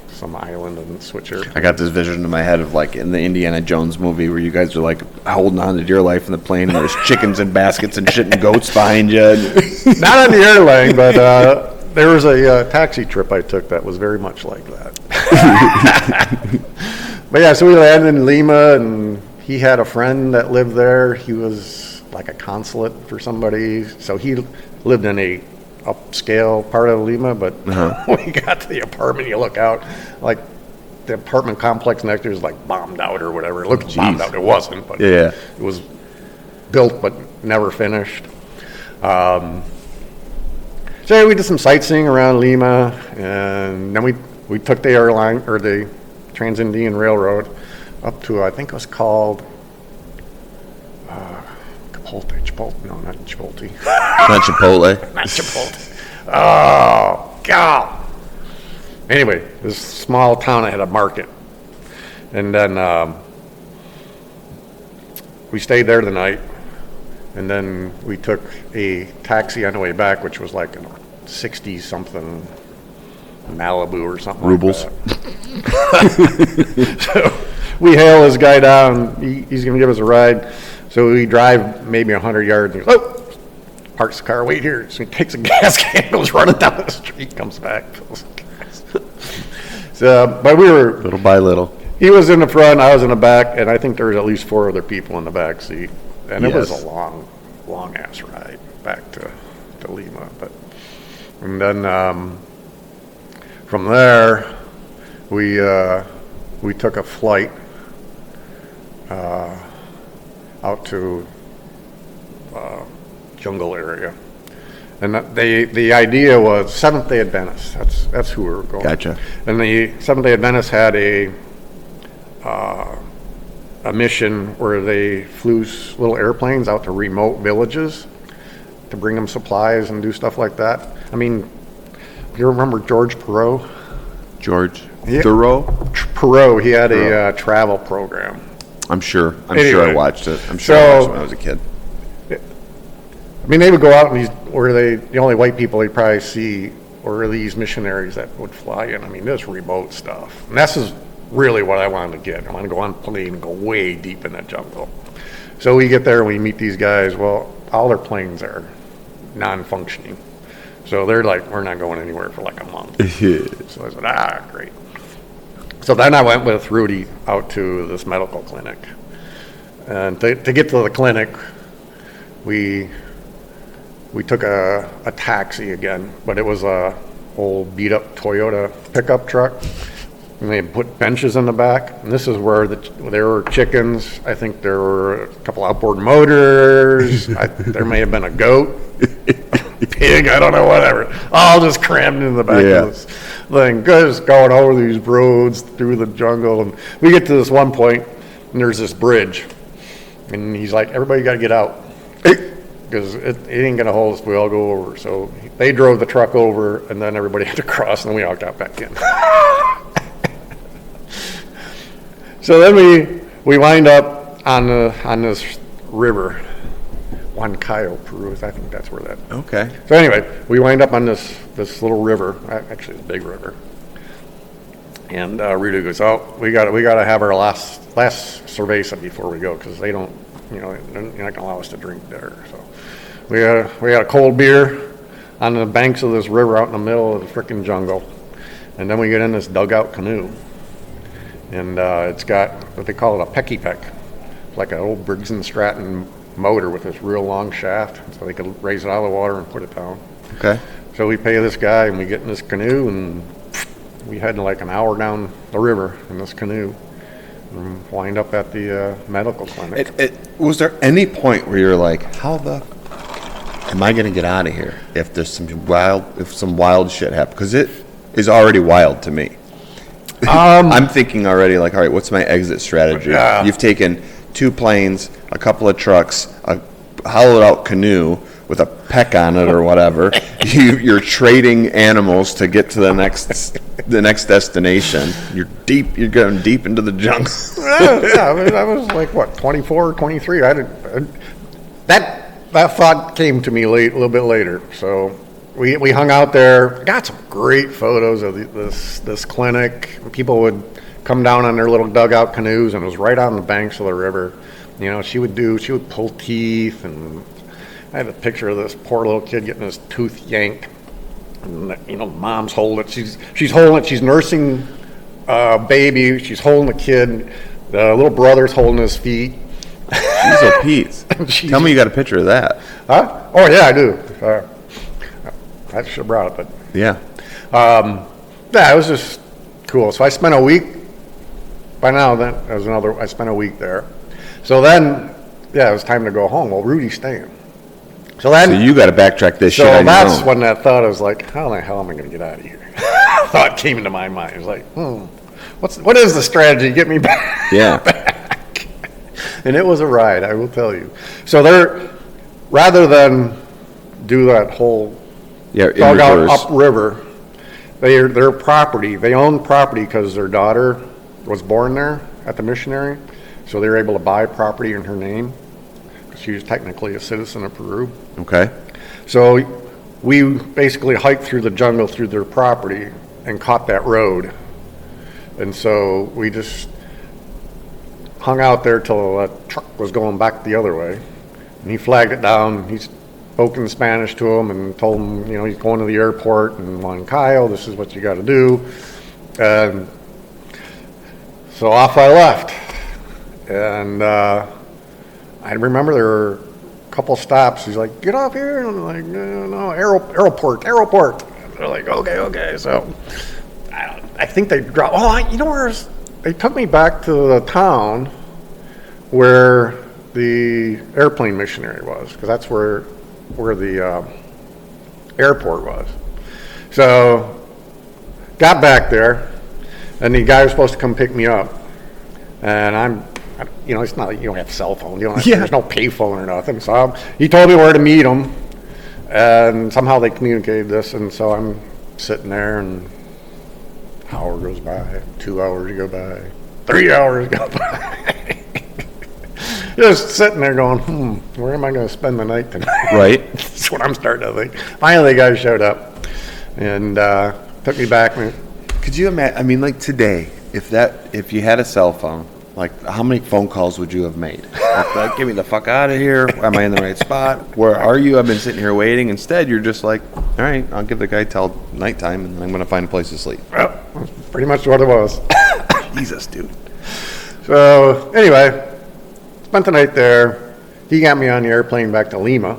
some island and switch airplanes. I got this vision in my head of like in the Indiana Jones movie where you guys are like holding on to dear life in the plane and there's chickens and baskets and shit and goats behind you. Not on the airline, but there was a taxi trip I took that was very much like that. But yeah, so we landed in Lima, and he had a friend that lived there. He was like a consulate for somebody, so he lived in a upscale part of Lima, but when we got to the apartment, you look out, like the apartment complex next to is like bombed out or whatever. It looked bombed out. It wasn't, but Yeah. it was built but never finished. So we did some sightseeing around Lima, and then we took the airline, or the Trans-Andean Railroad, up to, I think it was called Chipotle. No, not Chipotle. Not Chipotle. Not Chipotle. Oh, God. Anyway, this small town that had a market. And then we stayed there the night. And then we took a taxi on the way back, which was like a 60-something Malibu or something Rubles. like that. So we hail this guy down. He's going to give us a ride. So we drive maybe 100 yards. And he goes, oh, parks the car, wait here. So he takes a gas can, goes running down the street, comes back, fills the gas. So, but we were, Little by little. he was in the front, I was in the back, and I think there was at least 4 other people in the back seat. And it was Yes. a long, long ass ride back to Lima. And then from there, we took a flight out to jungle area, and the idea was Seventh-day Adventists. That's who we were going. Gotcha. And the Seventh-day Adventists had a mission where they flew little airplanes out to remote villages to bring them supplies and do stuff like that. I mean, you remember George Perot? George Yeah. Thoreau? Perot, he had a travel program. I'm sure I Anyway. watched it. I'm sure I So- watched it when I was a kid. I mean, they would go out and the only white people they'd probably see were these missionaries that would fly in. I mean, this remote stuff. And this is really what I wanted to get. I want to go on a plane and go way deep in that jungle. So we get there and we meet these guys. Well, all their planes are non-functioning. So they're like, we're not going anywhere for like a month. So I said, great. So then I went with Rudy out to this medical clinic. And to get to the clinic, we took a taxi again, but it was a old beat up Toyota pickup truck. And they put benches in the back. And this is where there were chickens. I think there were a couple outboard motors. There may have been a goat, a pig, I don't know, whatever. All just crammed in the back of this thing. Just going over these roads through the jungle. And we get to this one point, and there's this bridge. And he's like, everybody got to get out. Because it ain't going to hold us if we all go over. So they drove the truck over, and then everybody had to cross, and then we all got back in. So then we wind up on this river, Huancayo, Peru. I think that's where that. Okay. So anyway, we wind up on this little river. Actually, it's a big river. And Rudy goes, "Oh, we got to have our last cerveza before we go, because they don't, they're not going to allow us to drink there." So we had a cold beer on the banks of this river out in the middle of the frickin' jungle, and then we get in this dugout canoe, and it's got what they call it, a pecky peck, like an old Briggs and Stratton motor with this real long shaft, so they could raise it out of the water and put it down. Okay. So we pay this guy, and we get in this canoe, and we had like an hour down the river in this canoe and wind up at the medical clinic. Was there any point where you're like, how the am I going to get out of here if there's some wild shit happens? Because it is already wild to me. I'm thinking already like, all right, what's my exit strategy? Yeah. You've taken 2 planes, a couple of trucks, a hollowed out canoe with a peck on it or whatever. You're trading animals to get to the next destination. You're going deep into the jungle. Yeah, I was like, what, 24, 23? That thought came to me a little bit later. So we hung out there, got some great photos of this clinic. People would come down on their little dugout canoes, and it was right on the banks of the river. She would pull teeth, and I had a picture of this poor little kid getting his tooth yanked. And, mom's holding it. She's holding it. She's nursing a baby. She's holding the kid. The little brother's holding his feet. Jeez, oh, Pete. Tell me you got a picture of that. Huh? Oh, yeah, I do. I should have brought it, but Yeah. yeah, it was just cool. So I spent a week. By now, I spent a week there. So then, yeah, it was time to go home. Well, Rudy's staying. So you got to backtrack this shit on your that's own. when that thought, I was like, how the hell am I going to get out of here? Thought came into my mind. It was like, what is the strategy? Get me back. Yeah. back. And it was a ride, I will tell you. So rather than do that whole dugout upriver, their property, they own property because their daughter was born there at the missionary. So they were able to buy property in her name. She was technically a citizen of Peru. Okay. So we basically hiked through the jungle through their property and caught that road. And so we just hung out there till the truck was going back the other way. And he flagged it down. He spoke in Spanish to him and told him, he's going to the airport in Huancayo. This is what you got to do. And so off I left. And I remember there were a couple stops. He's like, get off here. And I'm like, no, airport. They're like, okay. So I think they dropped. They took me back to the town where the airplane missionary was, because that's where the airport was. So got back there, and the guy was supposed to come pick me up. And it's not like you don't have a cell phone. There's no pay phone or nothing. So he told me where to meet him, and somehow they communicated this. And so I'm sitting there, and an hour goes by, 2 hours go by, 3 hours go by. Just sitting there going, where am I going to spend the night tonight? Right. That's what I'm starting to think. Finally, the guy showed up and took me back. Could you imagine? I mean, like today, if you had a cell phone, like how many phone calls would you have made? Like, get me the fuck out of here. Am I in the right spot? Where are you? I've been sitting here waiting. Instead, you're just like, all right, I'll give the guy till nighttime, and I'm going to find a place to sleep. Well, that's pretty much what it was. Jesus, dude. So anyway, spent the night there. He got me on the airplane back to Lima.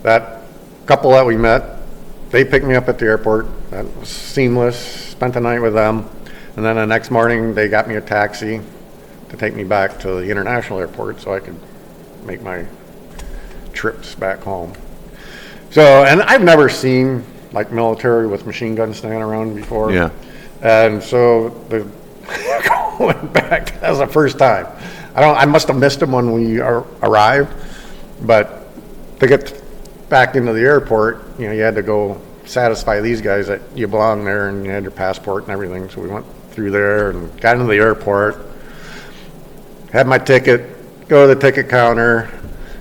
That couple that we met, they picked me up at the airport. That was seamless. Spent the night with them. And then the next morning, they got me a taxi to take me back to the international airport so I could make my trips back home. So, and I've never seen like military with machine guns standing around before. Yeah. And so going back, that was the first time. I must have missed them when we arrived, but to get back into the airport, you had to go satisfy these guys that you belong there and you had your passport and everything. So we went through there and got into the airport, had my ticket, go to the ticket counter,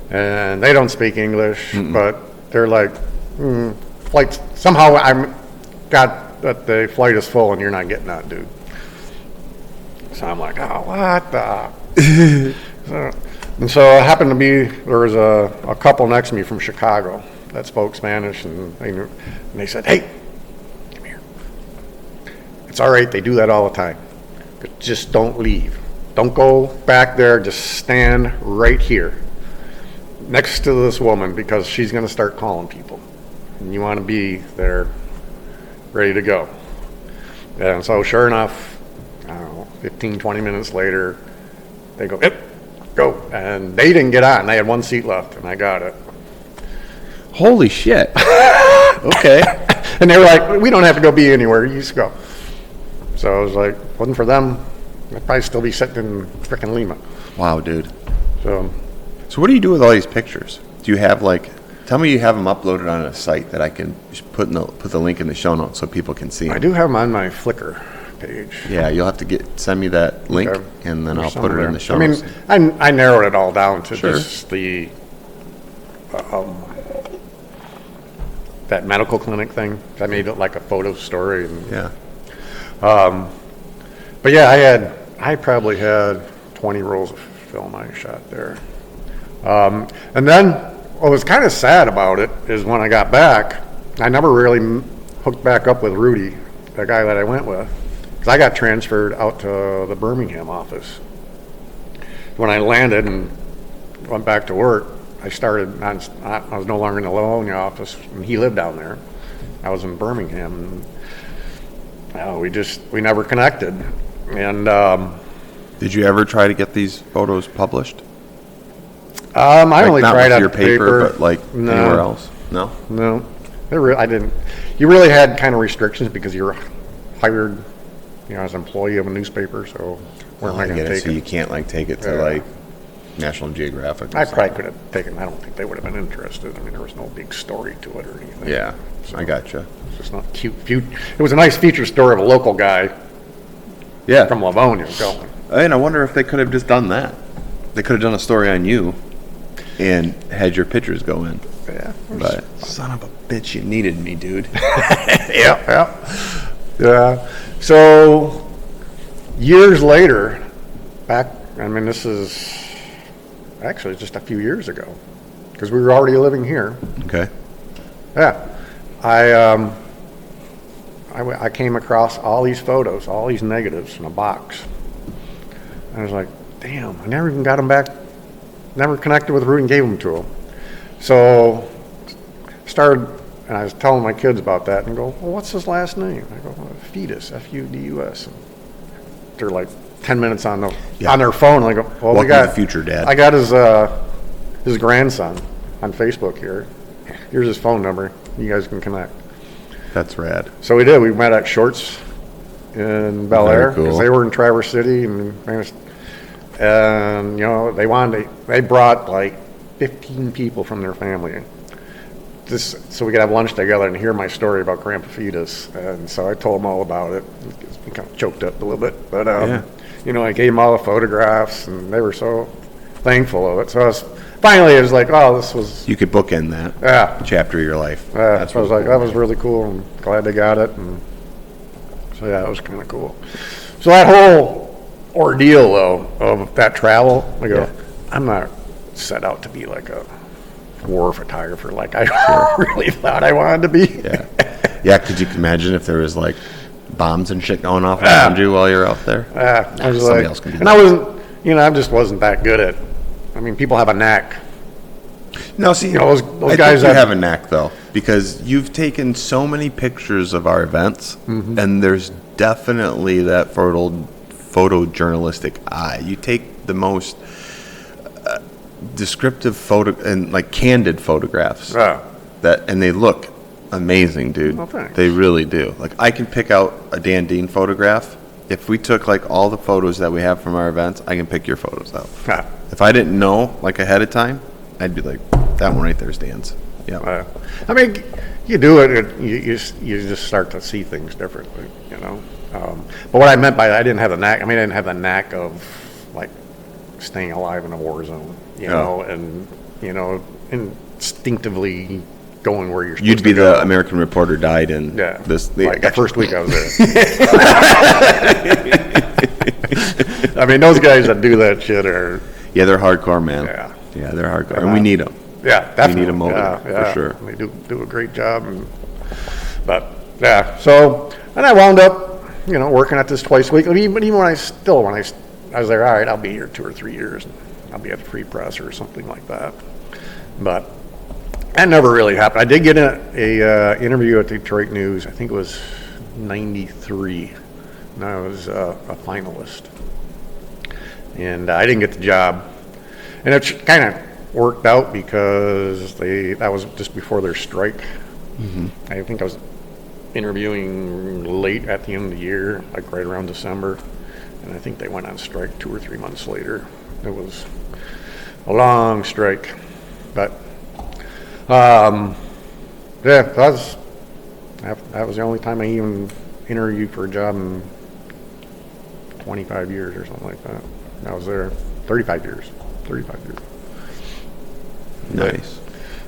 and they don't speak English, but they're like, flights, somehow I'm got that the flight is full and you're not getting on, dude. So I'm like, oh, what the? And so it happened to be, there was a couple next to me from Chicago that spoke Spanish, and they said, hey, come here. It's all right, they do that all the time. But just don't leave. Don't go back there, just stand right here next to this woman because she's going to start calling people. And you want to be there ready to go. And so sure enough, I don't know, 15, 20 minutes later, they go, yep, go. And they didn't get on. They had one seat left, and I got it. Holy shit. Okay. And they were like, we don't have to go be anywhere. You just go. So I was like, wasn't for them, I'd probably still be sitting in frickin' Lima. Wow, dude. So what do you do with all these pictures? Do you have tell me you have them uploaded on a site that I can just put the link in the show notes so people can see them. I do have them on my Flickr page. Yeah, you'll have to send me that link, Okay. and then I'll There's put it some in the there. show I mean, notes. I narrowed it all down to Sure. just the that medical clinic thing. I made it like a photo story. And, Yeah. but yeah, I probably had 20 rolls of film I shot there. And then what was kind of sad about it is when I got back, I never really hooked back up with Rudy, the guy that I went with, because I got transferred out to the Birmingham office. When I landed and went back to work, I was no longer in the Livonia office, and he lived down there. I was in Birmingham, and we never connected. And Did you ever try to get these photos published? I only not tried with out your the paper, but No. anywhere else? No? No, I didn't. You really had kind of restrictions because you were hired, as an employee of a newspaper. So where am I going to take So it? you can't take it to Yeah. National Geographic. or I something. probably could have taken. I don't think they would have been interested. I mean, there was no big story to it or anything. Yeah, So I gotcha. it's just not cute. It was a nice feature story of a local guy Yeah, from Livonia going. and I wonder if they could have just done that. They could have done a story on you and had your pictures go in. Yeah. But son of a bitch, you needed me, dude. Yeah. So years later, this is actually just a few years ago, because we were already living here. Okay. Yeah, I came across all these photos, all these negatives in a box. I was like, damn, I never even got them back. Never connected with Rudy and gave them to him. So started, and I was telling my kids about that, and go, well, what's his last name? I go, Fudus, F-U-D-U-S. They're like 10 minutes on their phone. And I go, well, Welcome to the future, Dad. I got his grandson on Facebook here. Here's his phone number. You guys can connect. That's rad. So we did. We met at Shorts in Bel Very Air because cool. they were in Traverse City, and they brought like 15 people from their family, just so we could have lunch together and hear my story about Grandpa Fudus. And so I told them all about it. We kind of choked up a little bit, but I gave them all the photographs, and they were so thankful of it. So finally, it was like, oh, this was. You could bookend that chapter of your life. That's I was like, that was really cool. I'm glad they got it. And so yeah, it was kind of cool. So that whole ordeal though of that travel, I go, I'm not set out to be like a war photographer like I really thought I wanted to be. Yeah. Could you imagine if there was bombs and shit going off around you while you're out there? I was somebody like, else can do and that. I wasn't, I just wasn't that good at. I mean, people have a knack. No, see, those I guys think you that- have a knack though, because you've taken so many pictures of our events, and there's definitely that photojournalistic eye. You take the most descriptive photo and like candid photographs and they look amazing, dude. Oh, thanks. They really do. Like I can pick out a Dan Dean photograph. If we took like all the photos that we have from our events, I can pick your photos out. If I didn't know like ahead of time, I'd be like, that one right there's Dan's. Yeah. I mean, you do it, you just start to see things differently, But what I meant by that, I didn't have the knack. I mean, I didn't have the knack of like staying alive in a war zone, and instinctively going where you're supposed You'd be to go. the American reporter died in this. Like the first week I was there. I mean, those guys that do that shit are. Yeah, they're hardcore, man. Yeah, they're hardcore, and we need them. Yeah, definitely. We need them over for sure. They do a great job, So, and I wound up, working at this twice a week. Even when I was there, all right, I'll be here 2 or 3 years. I'll be at the Free Press or something like that. But that never really happened. I did get a interview at the Detroit News. I think it was '93. And I was a finalist, and I didn't get the job. And it kind of worked out because that was just before their strike. I think I was interviewing late at the end of the year, like right around December, and I think they went on strike 2 or 3 months later. It was a long strike, but that was the only time I even interviewed for a job in 25 years or something like that. I was there 35 years. Nice.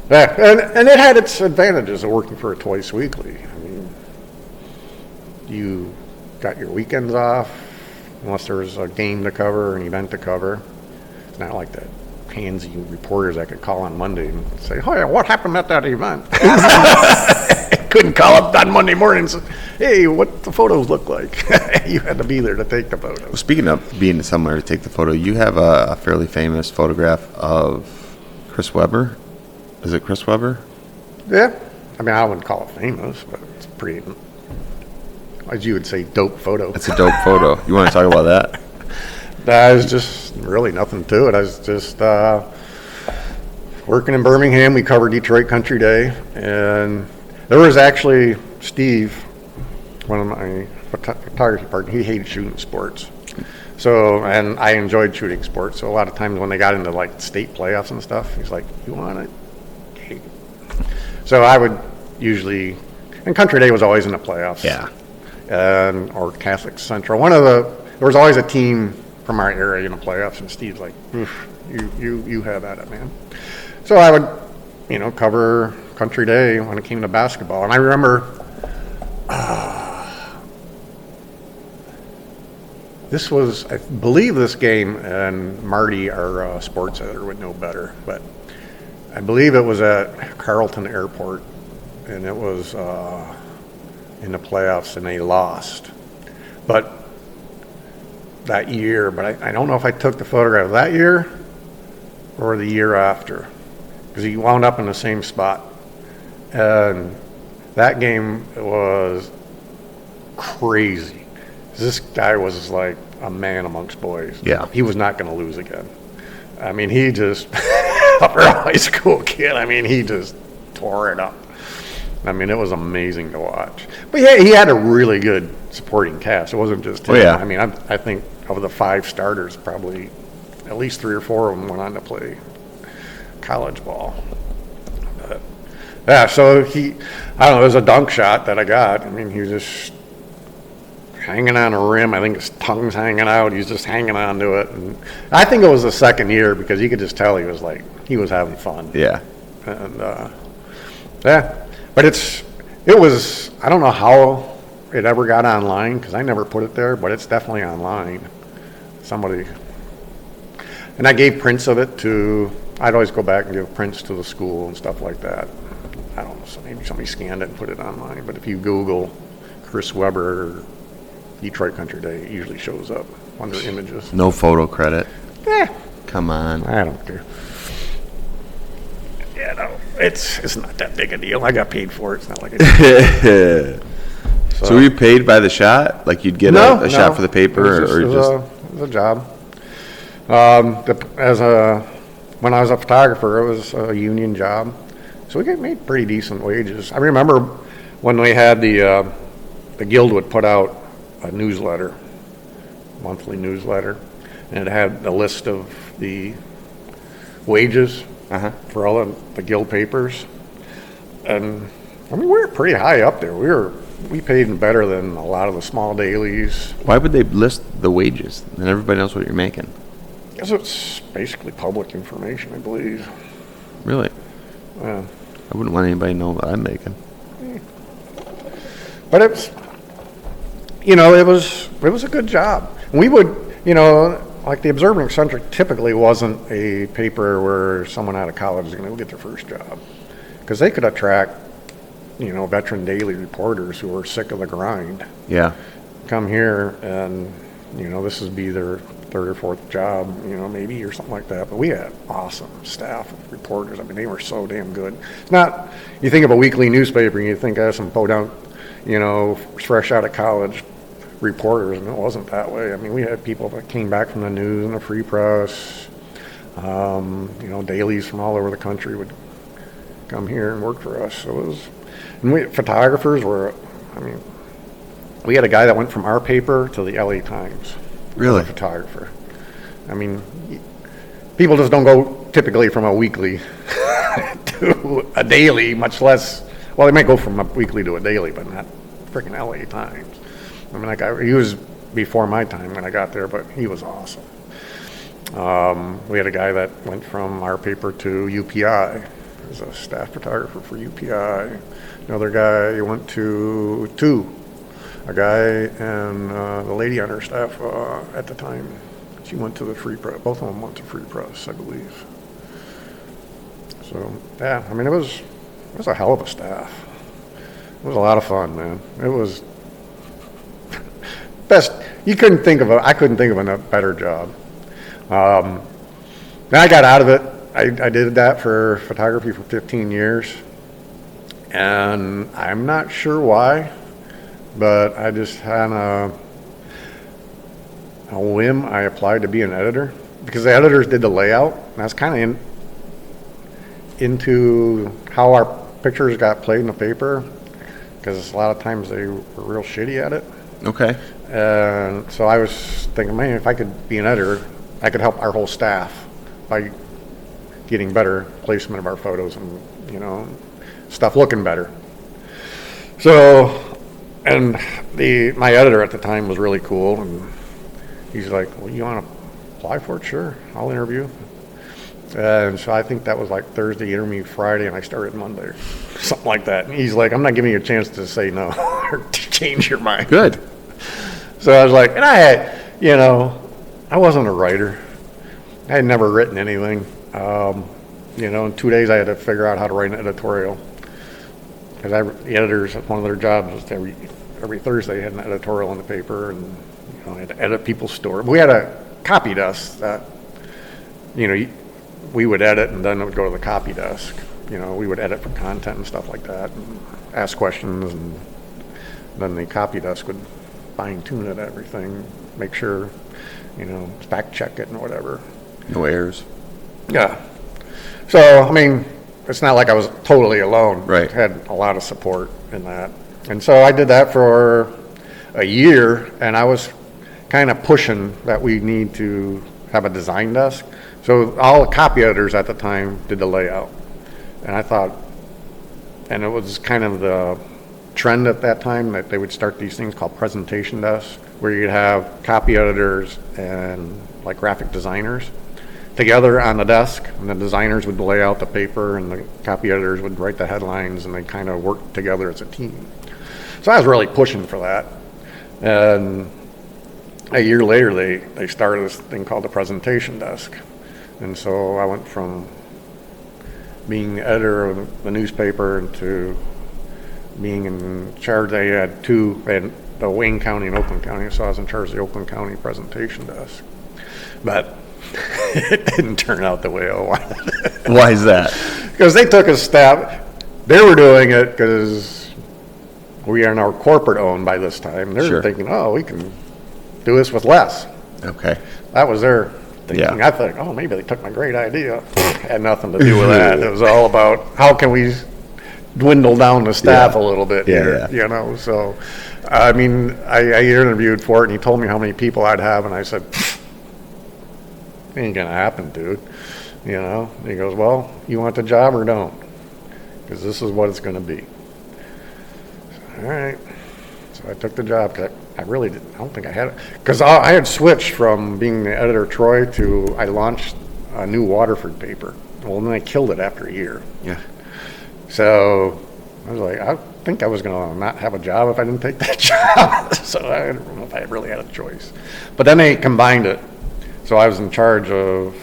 Yeah, and it had its advantages of working for a twice weekly. I mean, you got your weekends off, unless there was a game to cover or an event to cover. It's not like the pansy reporters that could call on Monday and say, "Oh yeah, what happened at that event?" Couldn't call up on Monday morning and say, "Hey, what the photos look like?" You had to be there to take the photos. Well, speaking of being somewhere to take the photo, you have a fairly famous photograph of Chris Webber. Is it Chris Webber? Yeah. I mean, I wouldn't call it famous, but it's pretty, as you would say, dope photo. It's a dope photo. You want to talk about that? There's just really nothing to it. I was just working in Birmingham. We covered Detroit Country Day, and there was actually Steve, one of my photography partners. He hated shooting sports, and I enjoyed shooting sports. So a lot of times when they got into like state playoffs and stuff, he's like, "You want it?" So I would usually, and Country Day was always in the playoffs. Yeah. Or Catholic Central. There was always a team from our area in the playoffs, and Steve's like, "Oof, you have at it, man." So I would, cover Country Day when it came to basketball. And I remember, I believe this game, and Marty, our sports editor, would know better, but I believe it was at Carleton Airport, and it was in the playoffs, and they lost. But that year, I don't know if I took the photograph that year or the year after, because he wound up in the same spot. And that game was crazy. This guy was like a man amongst boys. Yeah. He was not going to lose again. I mean, he just, for a high school kid, he just tore it up. I mean, it was amazing to watch. But yeah, he had a really good supporting cast. It wasn't just him. Oh, yeah. I mean, I think of the 5 starters, probably at least 3 or 4 of them went on to play college ball. But, yeah, so it was a dunk shot that I got. I mean, he was just hanging on a rim. I think his tongue's hanging out. He's just hanging on to it. And I think it was the second year because you could just tell he was having fun. Yeah. And but it was, I don't know how it ever got online because I never put it there, but it's definitely online. And I gave prints of it I'd always go back and give prints to the school and stuff like that. I don't know, so maybe somebody scanned it and put it online, but if you Google Chris Webber, Detroit Country Day usually shows up under images. No photo credit. Eh, Come on. I don't care. Yeah, no, it's not that big a deal. I got paid for it. It's not like it. So were you paid by the shot? Like you'd get a shot for the paper, It was a job. When I was a photographer, it was a union job, so we got made pretty decent wages. I remember when we had the guild would put out a newsletter, monthly newsletter, and it had a list of the wages for all of the guild papers, and I mean we were pretty high up there. We paid better than a lot of the small dailies. Why would they list the wages? And everybody knows what you're making. Because it's basically public information, I believe. Really? Yeah. I wouldn't want anybody to know what I'm making. But it was a good job. We would, like the Observer and Eccentric typically wasn't a paper where someone out of college is going to get their first job. Because they could attract, veteran daily reporters who were sick of the grind. Yeah. Come here and, this would be their third or fourth job, maybe, or something like that. But we had awesome staff of reporters. I mean, they were so damn good. It's not, you think of a weekly newspaper and you think of some podunk, fresh out of college reporters, and it wasn't that way. I mean, we had people that came back from the news and the free press, dailies from all over the country would come here and work for us. So it was, and photographers were, we had a guy that went from our paper to the LA Times. Really? A photographer. I mean, people just don't go typically from a weekly to a daily, much less, well, they might go from a weekly to a daily, but not freaking LA Times. I mean, that guy, he was before my time when I got there, but he was awesome. We had a guy that went from our paper to UPI. He was a staff photographer for UPI. Another guy went to a guy and the lady on her staff at the time, she went to the Free Press. Both of them went to Free Press, I believe. So, yeah, I mean, it was a hell of a staff. It was a lot of fun, man. It was best. I couldn't think of a better job. Then I got out of it. I did that for photography for 15 years. And I'm not sure why, but I just had a whim. I applied to be an editor because the editors did the layout. And that's kind of into how our pictures got played in the paper, because a lot of times they were real shitty at it. Okay. And so I was thinking, man, if I could be an editor, I could help our whole staff by getting better placement of our photos and, stuff looking better. So, and my editor at the time was really cool, and he's like, well, you want to apply for it? Sure, I'll interview. And so I think that was like Thursday, interview Friday, and I started Monday, something like that. And he's like, I'm not giving you a chance to say no or to change your mind. Good. So I was like, and I had, I wasn't a writer. I had never written anything. In 2 days I had to figure out how to write an editorial. Because the editors, one of their jobs was every Thursday had an editorial in the paper, and I had to edit people's stories. We had a copy desk that, we would edit, and then it would go to the copy desk. We would edit for content and stuff like that, and ask questions, and then the copy desk would fine tune it, everything, make sure, fact check it and whatever. No errors. Yeah. So, I mean, it's not like I was totally alone. Right. I had a lot of support in that. And so I did that for a year, and I was kind of pushing that we need to have a design desk. So all the copy editors at the time did the layout. And I thought, and it was kind of the trend at that time that they would start these things called presentation desks, where you'd have copy editors and like graphic designers together on the desk, and the designers would lay out the paper and the copy editors would write the headlines, and they kind of worked together as a team. So I was really pushing for that. And a year later, they started this thing called the presentation desk. And so I went from being the editor of the newspaper to being in charge, they had the Wayne County and Oakland County, so I was in charge of the Oakland County presentation desk. But it didn't turn out the way I wanted. Why is that? Because they took a step. They were doing it because we are now corporate owned by this time. They're Sure. thinking, oh, we can do this with less. Okay. That was their thinking. Yeah. I thought, oh, maybe they took my great idea. Had nothing to do with that. It was all about how can we dwindle down the staff Yeah. a little bit Yeah, here, yeah. you know? So, I mean, I interviewed for it, and he told me how many people I'd have, and I said, ain't gonna happen, dude. You know? And he goes, well, you want the job or don't? Because this is what it's gonna be. All right. So I took the job, 'cause I really didn't, I don't think I had it. Because I had switched from being the editor of Troy to, I launched a new Waterford paper. Well, then I killed it after a year. Yeah. So I was like, I think I was going to not have a job if I didn't take that job. So I don't know if I really had a choice. But then they combined it. So I was in charge of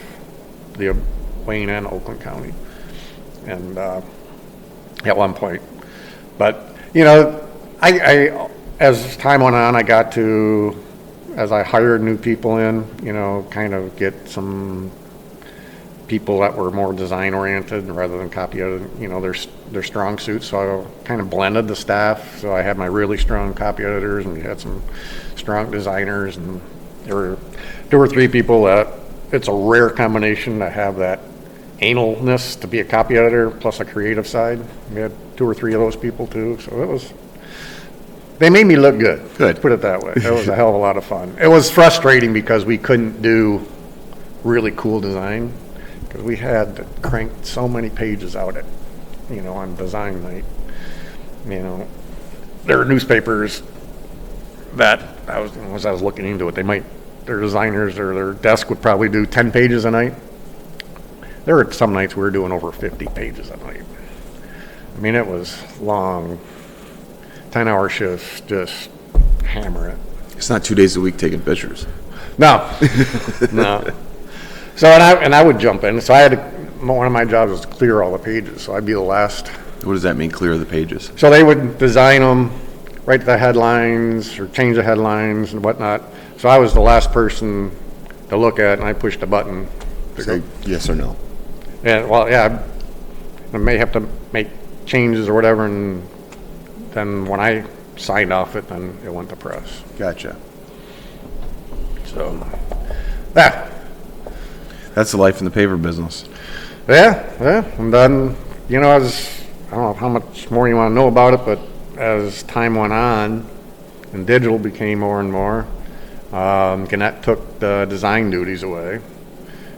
the Wayne and Oakland County. And at one point. But, you know, I as time went on, I got to, as I hired new people in, you know, kind of get some people that were more design oriented rather than copy edited, you know, their strong suits. So I kind of blended the staff. So I had my really strong copy editors, and we had some strong designers, and there were three people that it's a rare combination to have that analness to be a copy editor plus a creative side. We had two or three of those people too. So they made me look good. Good. Put it that way. It was a hell of a lot of fun. It was frustrating because we couldn't do really cool design, because we had to crank so many pages out on design night. You know, there were newspapers that as I was looking into it, their designers or their desk would probably do 10 pages a night. There were some nights we were doing over 50 pages a night. I mean, it was long, 10-hour shifts, just hammer it. It's not 2 days a week taking pictures. No, no. So, and I would jump in. So one of my jobs was to clear all the pages. So I'd be the last. What does that mean, clear the pages? So they would design them, write the headlines or change the headlines and whatnot. So I was the last person to look at, and I pushed a button. Say yes or no. And well, yeah, I may have to make changes or whatever, and then when I signed off it, then it went to press. Gotcha. So, yeah. That's the life in the paper business. Yeah, and then, you know, I don't know how much more you want to know about it, but as time went on and digital became more and more, Gannett took the design duties away.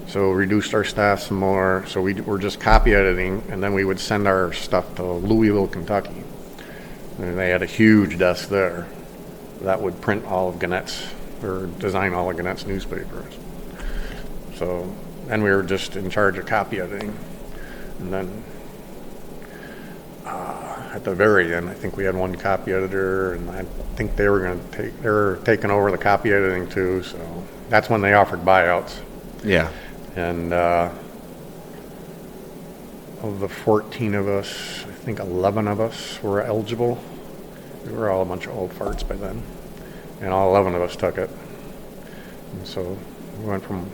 So reduced our staff some more. So we were just copy editing, and then we would send our stuff to Louisville, Kentucky. And they had a huge desk there that would print all of Gannett's, or design all of Gannett's newspapers. So then we were just in charge of copy editing. And then at the very end, I think we had one copy editor, and I think they were taking over the copy editing too. So that's when they offered buyouts. Yeah. And of the 14 of us, I think 11 of us were eligible. We were all a bunch of old farts by then. And all 11 of us took it. And so we went from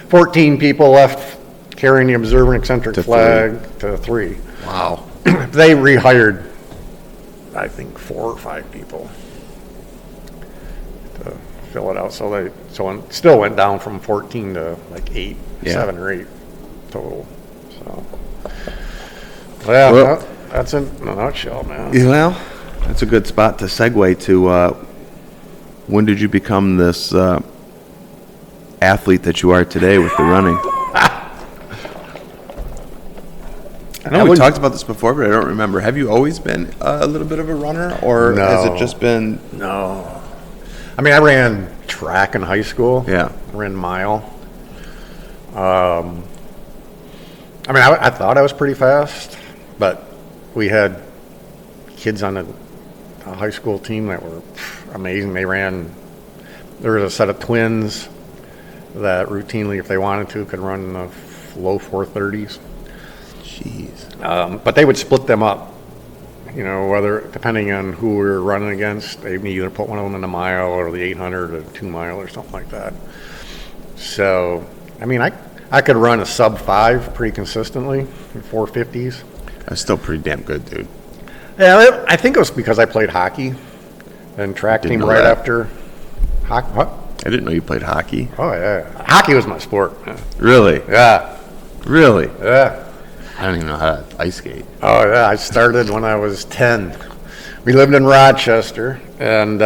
14 people left carrying the observer and eccentric flag to 3. Wow. They rehired, I think, 4 or 5 people to fill it out. So it still went down from 14 to like 8, Yeah. 7 or 8 total. So, well, that's it in a nutshell, man. Yeah, well, that's a good spot to segue to when did you become this athlete that you are today with the running? I know we talked about this before, but I don't remember. Have you always been a little bit of a runner, or has it just been? No. I mean, I ran track in high school. Yeah. I ran mile. I mean, I thought I was pretty fast, but we had kids on a high school team that were amazing. There was a set of twins that routinely, if they wanted to, could run in the low 430s. Jeez. But they would split them up. you know, whether, depending on who we were running against, they either put one of them in the mile or the 800 or 2 mile or something like that. So, I mean, I could run a sub 5 pretty consistently in 450s. That's still pretty damn good, dude. Yeah, I think it was because I played hockey and track Didn't team know right that. after hockey. What? I didn't know you played hockey. Oh, yeah. Hockey was my sport. Really? Yeah. Really? Yeah. I don't even know how to ice skate. Oh, yeah. I started when I was 10. We lived in Rochester, and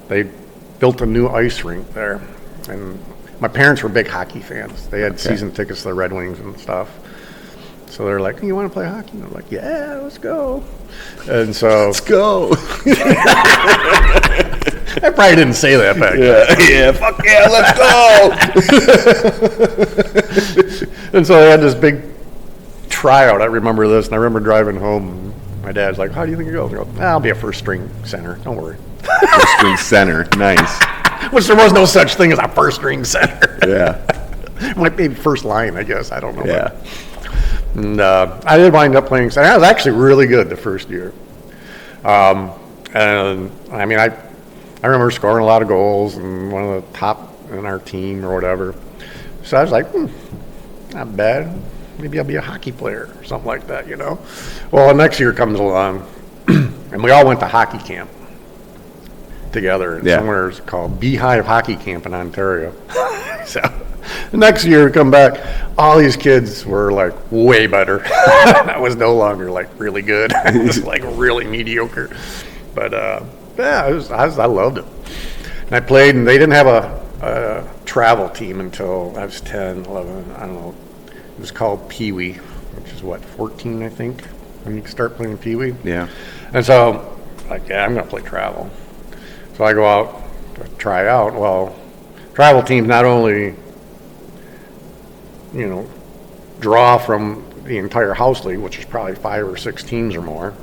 they built a new ice rink there. And my parents were big hockey fans. They had season tickets to the Red Wings and stuff. So they're like, "You want to play hockey?" And I'm like, "Yeah, let's go." And so Let's go. I probably didn't say that back then. Yeah, fuck yeah, let's go. And so they had this big tryout. I remember this, and I remember driving home. My dad's like, "How do you think it goes?" I go, "I'll be a first string center. Don't worry." First string center. Nice. Which there was no such thing as a first string center. Yeah. Might be first line, I guess. I don't know. Yeah. And I did wind up playing center. I was actually really good the first year. And I mean, I remember scoring a lot of goals and one of the top in our team or whatever. So I was like, not bad. Maybe I'll be a hockey player or something like that, you know? Well, the next year comes along, and we all went to hockey camp together. Yeah. Somewhere it's called Beehive Hockey Camp in Ontario. So the next year we come back, all these kids were like way better. I was no longer like really good. I was like really mediocre. But yeah, I loved it. And I played, and they didn't have a travel team until I was 10, 11, I don't know. It was called Pee Wee, which is what, 14, I think, when you start playing Pee Wee. Yeah. And so, like, yeah, I'm going to play travel. So I go out to try out. Well, travel teams not only, you know, draw from the entire house league, which is probably 5 or 6 teams or more,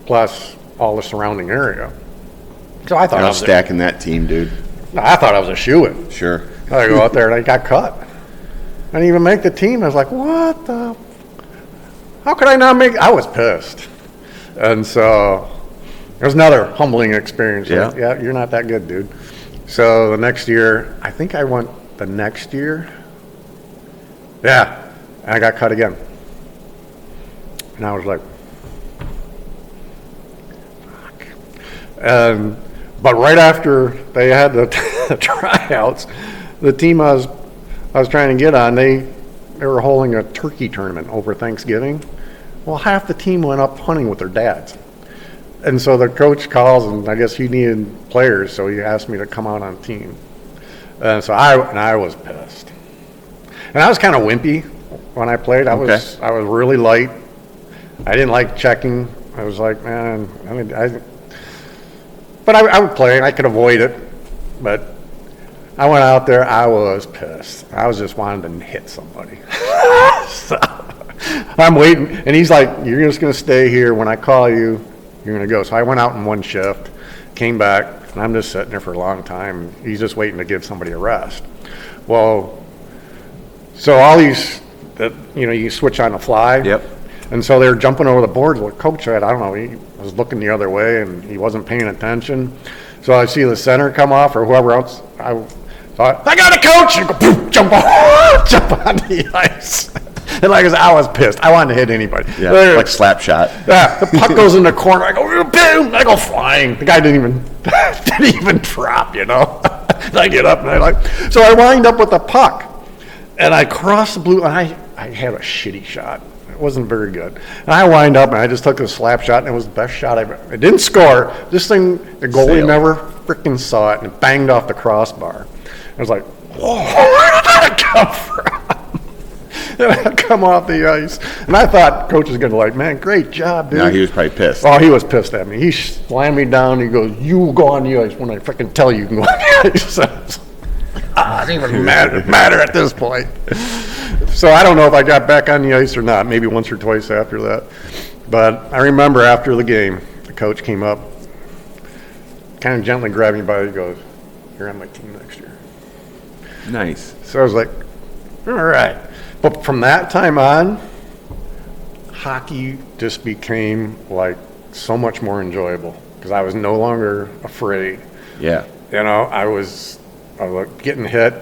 plus all the surrounding area. So I thought I was stacking that team, dude. I thought I was a shoo-in. Sure. I go out there and I got cut. I didn't even make the team. I was like, what the? How could I not make? I was pissed. And so it was another humbling experience. Yeah. Like, yeah, you're not that good, dude. So the next year, I think I went the next year. Yeah, and I got cut again. And I was like, fuck. But right after they had the tryouts, the team I was trying to get on, they were holding a turkey tournament over Thanksgiving. Well, half the team went up hunting with their dads. And so the coach calls, and I guess he needed players, so he asked me to come out on team. And so I was pissed. And I was kind of wimpy when I played. I was really light. I didn't like checking. I was like, man, but I would play, and I could avoid it. But I went out there, I was pissed. I was just wanting to hit somebody. So I'm waiting, and he's like, you're just going to stay here. When I call you, you're going to go. So I went out in one shift, came back, and I'm just sitting there for a long time. He's just waiting to give somebody a rest. Well, so all these, you switch on the fly. Yep. And so they were jumping over the boards. What coach had, I don't know, he was looking the other way and he wasn't paying attention. So I see the center come off or whoever else. I thought, I got a coach! And go, poof, jump on the ice. And like I said, I was pissed. I wanted to hit anybody. Yeah, like slap shot. Yeah, the puck goes in the corner. I go, boom! I go flying. The guy didn't even drop, you know. And I get up and so I wind up with the puck. And I crossed the blue, and I had a shitty shot. It wasn't very good. And I wind up, and I just took a slap shot, and it was the best shot I've ever. I didn't score. This thing, the goalie Sailed. never freaking saw it, and it banged off the crossbar. I was like, whoa, where did that come from? And I come off the ice, and I thought coach was going to man, great job, dude. No, he was probably pissed. Oh, he was pissed at me. He slammed me down. He goes, you go on the ice when I freaking tell you can go on the ice. It doesn't even matter at this point. So I don't know if I got back on the ice or not, maybe once or twice after that. But I remember after the game, the coach came up, kind of gently grabbed me by the, he goes, you're on my team next year. Nice. So I was like, all right. But from that time on, hockey just became like so much more enjoyable because I was no longer afraid. Yeah. You know, I was getting hit,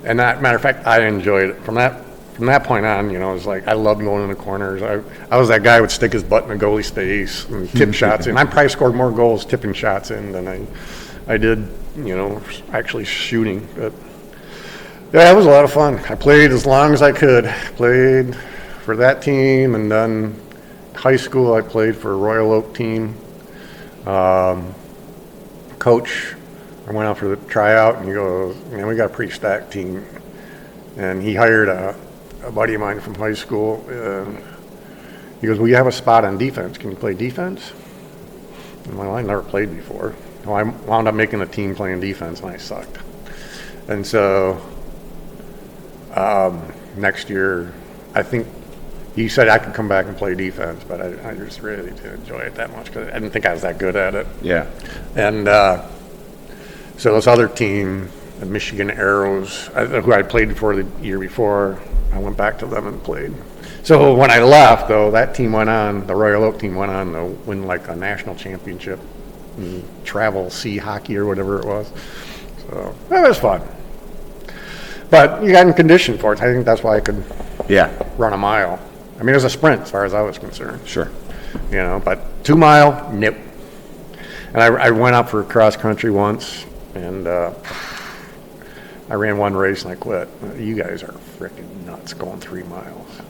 and that matter of fact, I enjoyed it from that point on. You know, it was like I loved going in the corners. I was that guy who would stick his butt in the goalie's face and tip shots in. I probably scored more goals tipping shots in than I did, you know, actually shooting. But yeah, it was a lot of fun. I played as long as I could. Played for that team, and then high school I played for a Royal Oak team. Coach, I went out for the tryout, and he goes, "Man, we got a pretty stacked team." And he hired a buddy of mine from high school. And he goes, "Well, you have a spot on defense. Can you play defense?" And well, I never played before. Well, I wound up making a team playing defense, and I sucked. And so next year, I think he said I could come back and play defense, but I just really didn't enjoy it that much because I didn't think I was that good at it. Yeah. And so this other team, the Michigan Arrows, who I played for the year before, I went back to them and played. So when I left, though, that team went on, the Royal Oak team went on to win like a national championship in travel sea hockey or whatever it was. So that was fun. But you got in condition for it. I think that's why I could run a mile. I mean, it was a sprint as far as I was concerned. Sure. You know, but 2 mile, nope. And I went out for cross country once, and I ran one race and I quit. You guys are freaking nuts going 3 miles.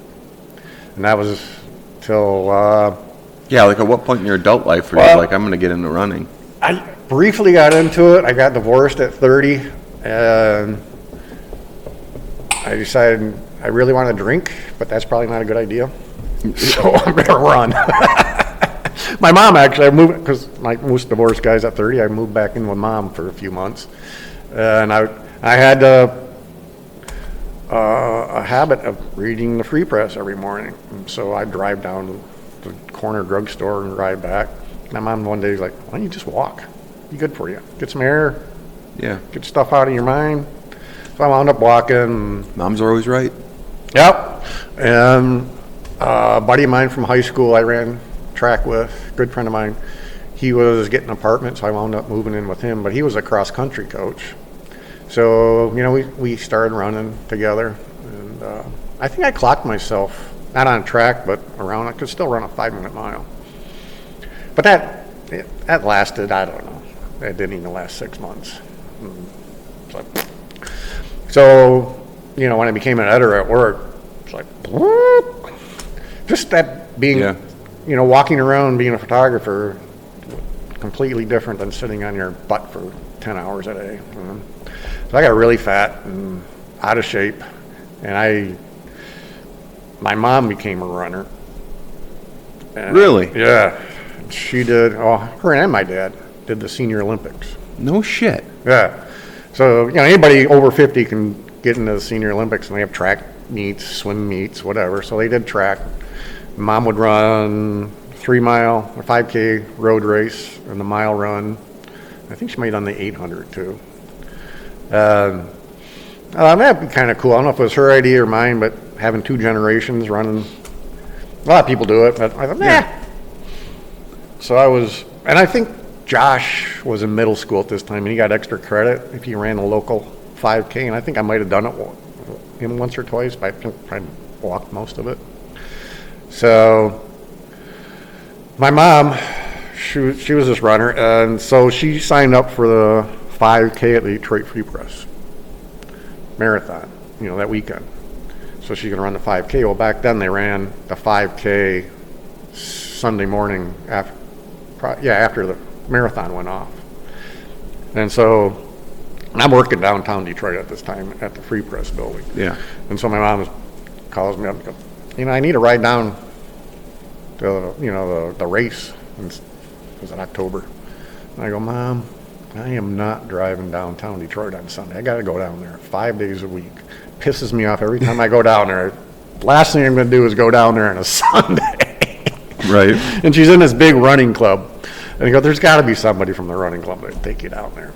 And that was till... Yeah, like at what point in your adult life were you like, I'm going to get into running? I briefly got into it. I got divorced at 30, and I decided I really want to drink, but that's probably not a good idea. So I'm going to run. My mom actually, I moved, because like most divorced guys at 30, I moved back in with mom for a few months. And I had a habit of reading the Free Press every morning. And so I'd drive down to the corner drugstore and ride back. My mom one day was like, why don't you just walk? Be good for you. Get some air. Yeah. Get stuff out of your mind. So I wound up walking. Moms are always right. Yep. And a buddy of mine from high school I ran track with, good friend of mine, he was getting an apartment, so I wound up moving in with him, but he was a cross-country coach. So, you know, we started running together, and I think I clocked myself, not on track, but around, I could still run a 5-minute mile. But that lasted, I don't know, it didn't even last 6 months. So, you know, when I became an editor at work, it's like, whoop, just that being, you know, walking around being a photographer, completely different than sitting on your butt for 10 hours a day. You know? So I got really fat and out of shape, and my mom became a runner. And Really? Yeah. She did, her and my dad did the Senior Olympics. No shit. Yeah. So, you know, anybody over 50 can get into the Senior Olympics, and they have track meets, swim meets, whatever. So they did track. Mom would run 3 mile, a 5K road race, and the mile run. I think she made on the 800 too. That'd be kind of cool. I don't know if it was her idea or mine, but having 2 generations running, a lot of people do it, but I thought, nah. So and I think Josh was in middle school at this time, and he got extra credit if he ran a local 5K, and I think I might have done it him once or twice, but I think I walked most of it. So my mom, she was this runner, and so she signed up for the 5K at the Detroit Free Press marathon, you know, that weekend. So she's going to run the 5K. Well, back then they ran the 5K Sunday morning after the marathon went off. And so I'm working downtown Detroit at this time at the Free Press building. Yeah. And so my mom calls me up and goes, you know, I need to ride down to, you know, the race. It was in October. And I go, Mom, I am not driving downtown Detroit on Sunday. I got to go down there 5 days a week. Pisses me off every time I go down there. Last thing I'm going to do is go down there on a Sunday. Right. And she's in this big running club. And I go, there's got to be somebody from the running club that would take you down there.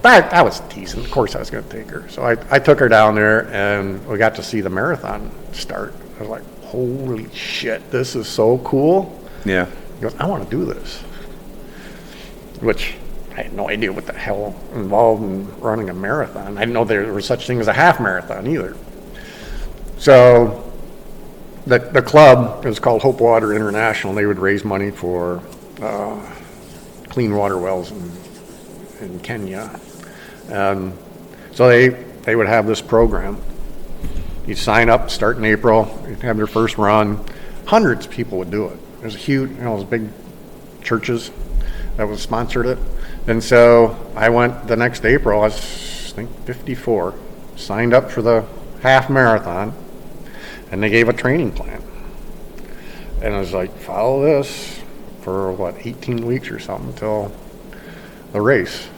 But I was teasing. Of course I was going to take her. So I took her down there, and we got to see the marathon start. I was like, holy shit, this is so cool. Yeah. He goes, I want to do this. Which I had no idea what the hell involved in running a marathon. I didn't know there was such thing as a half marathon either. So the club is called Hope Water International. They would raise money for clean water wells in Kenya. And so they would have this program. You'd sign up, start in April, you'd have their first run. Hundreds of people would do it. It was huge, those big churches that was sponsored it. And so I went the next April, I was, I think, 54, signed up for the half marathon, and they gave a training plan. And I was like, follow this for, 18 weeks or something until the race.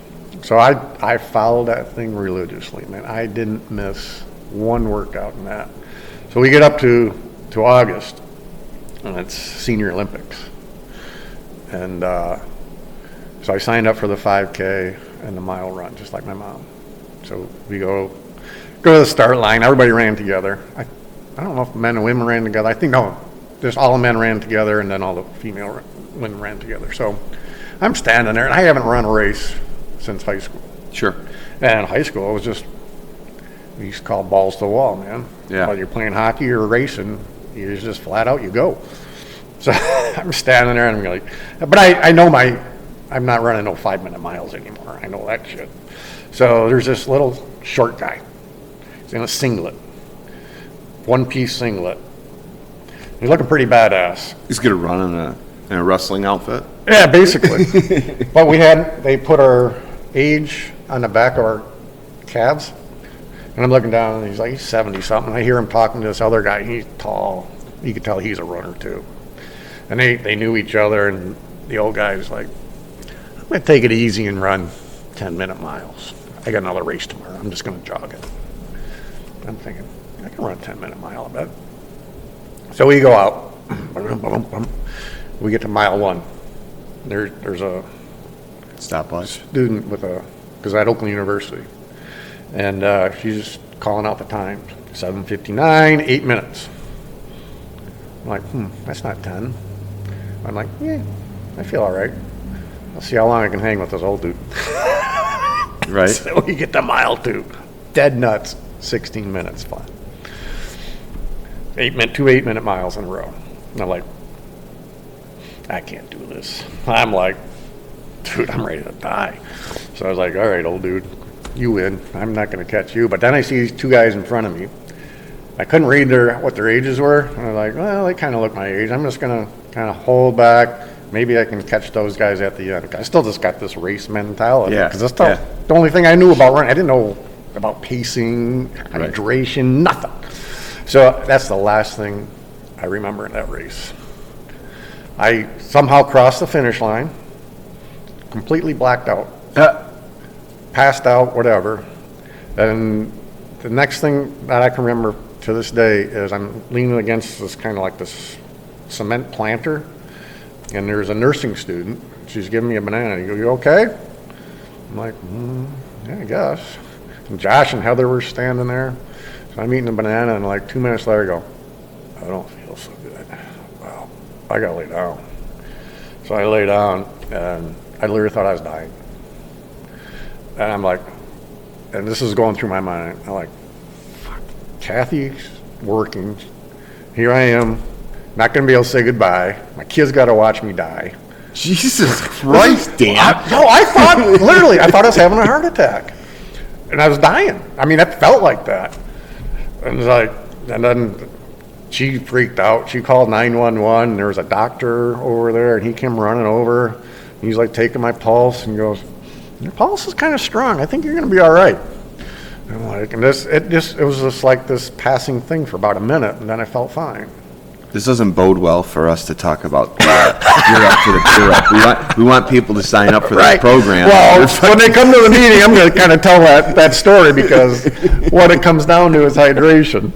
So I followed that thing religiously, man. I didn't miss one workout in that. So we get up to August, and it's Senior Olympics. And so I signed up for the 5K and the mile run, just like my mom. So we go to the start line. Everybody ran together. I don't know if men and women ran together. I think, no, just all the men ran together, and then all the female women ran together. So I'm standing there, and I haven't run a race since high school. Sure. And in high school, it was just, we used to call balls to the wall, man. Yeah. Whether you're playing hockey or racing, you just flat out, you go. So I'm standing there, and I'm like, but I know I'm not running no 5-minute miles anymore. I know that shit. So there's this little short guy. He's in a singlet, one-piece singlet. He's looking pretty badass. He's gonna run in a wrestling outfit. Yeah, basically. But they put our age on the back of our calves. And I'm looking down, and he's 70 something. I hear him talking to this other guy. He's tall. You could tell he's a runner too. And they knew each other, and the old guy was like, I'm going to take it easy and run 10-minute miles. I got another race tomorrow. I'm just going to jog it. I'm thinking, I can run a 10-minute mile, I bet. So we go out. We get to mile 1. There's a Stopwatch. student because at Oakland University. And she's just calling out the time. 7:59, 8 minutes. I'm like, that's not 10. I'm like, yeah, I feel all right. I'll see how long I can hang with this old dude. Right. So we get to mile 2. Dead nuts, 16 minutes flat. 2 8-minute miles in a row. And I'm like, I can't do this. I'm like, dude, I'm ready to die. So I was like, all right, old dude, you win. I'm not going to catch you. But then I see these 2 guys in front of me. I couldn't read what their ages were. And I was like, well, they kind of look my age. I'm just going to kind of hold back. Maybe I can catch those guys at the end. I still just got this race mentality. Yeah. Because that's the only thing I knew about running. I didn't know about pacing, hydration, nothing. So that's the last thing I remember in that race. I somehow crossed the finish line, completely blacked out, passed out, whatever. And the next thing that I can remember to this day is I'm leaning against this kind of like this cement planter, and there's a nursing student. She's giving me a banana. You go, you okay? I'm like, yeah, I guess. And Josh and Heather were standing there. So I'm eating a banana, and like 2 minutes later, I go, I don't feel so good. Wow, I gotta lay down. So I lay down, and I literally thought I was dying. And I'm like, and this is going through my mind. I'm like, fuck, Kathy's working. Here I am, not gonna be able to say goodbye. My kids gotta watch me die. Jesus Christ, Dan. I thought, literally, I thought I was having a heart attack. And I was dying. I mean, it felt like that. And it was like, and then she freaked out. She called 911. There was a doctor over there, and he came running over. He's like taking my pulse and goes, your pulse is kind of strong. I think you're going to be all right. And I'm like, and it was just like this passing thing for about a minute, and then I felt fine. This doesn't bode well for us to talk about Gear Up for the Cure Up. We want people to sign up for that program. Well, when they come to the meeting, I'm going to kind of tell that story, because what it comes down to is hydration.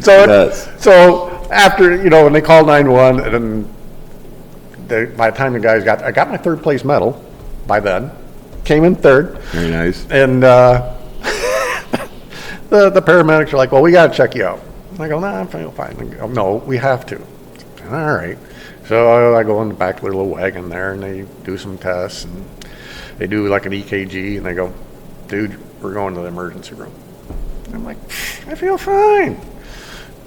So after, when they called 911, and then by the time the guys I got my 3rd place medal by then, came in 3rd. Very nice. And the paramedics are like, well, we got to check you out. I go, nah, I'm fine. They go, no, we have to. All right. So I go in the back of their little wagon there, and they do some tests, and they do like an EKG, and they go, dude, we're going to the emergency room. I'm like, I feel fine.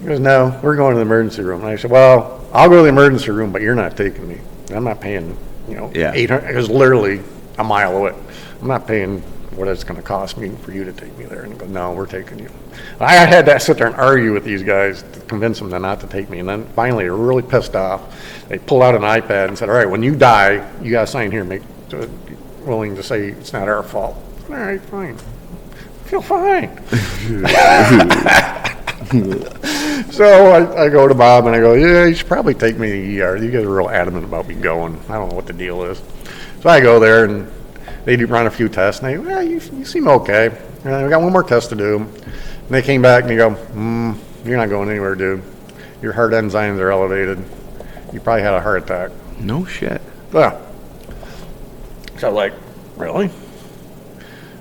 He goes, no, we're going to the emergency room. And I said, well, I'll go to the emergency room, but you're not taking me. I'm not paying, Yeah. 800. It was literally a mile away. I'm not paying what it's going to cost me for you to take me there. And he goes, no, we're taking you. I had to sit there and argue with these guys to convince them not to take me. And then finally, they were really pissed off. They pulled out an iPad and said, all right, when you die, you got to sign here, willing to say it's not our fault. All right, fine. I feel fine. So I go to Bob and I go, yeah, you should probably take me to the ER. You guys are real adamant about me going. I don't know what the deal is. So I go there and they run a few tests and they go, well, you seem okay. And I got one more test to do. And they came back and they go, you're not going anywhere, dude. Your heart enzymes are elevated. You probably had a heart attack. No shit. Yeah. So I'm like, really?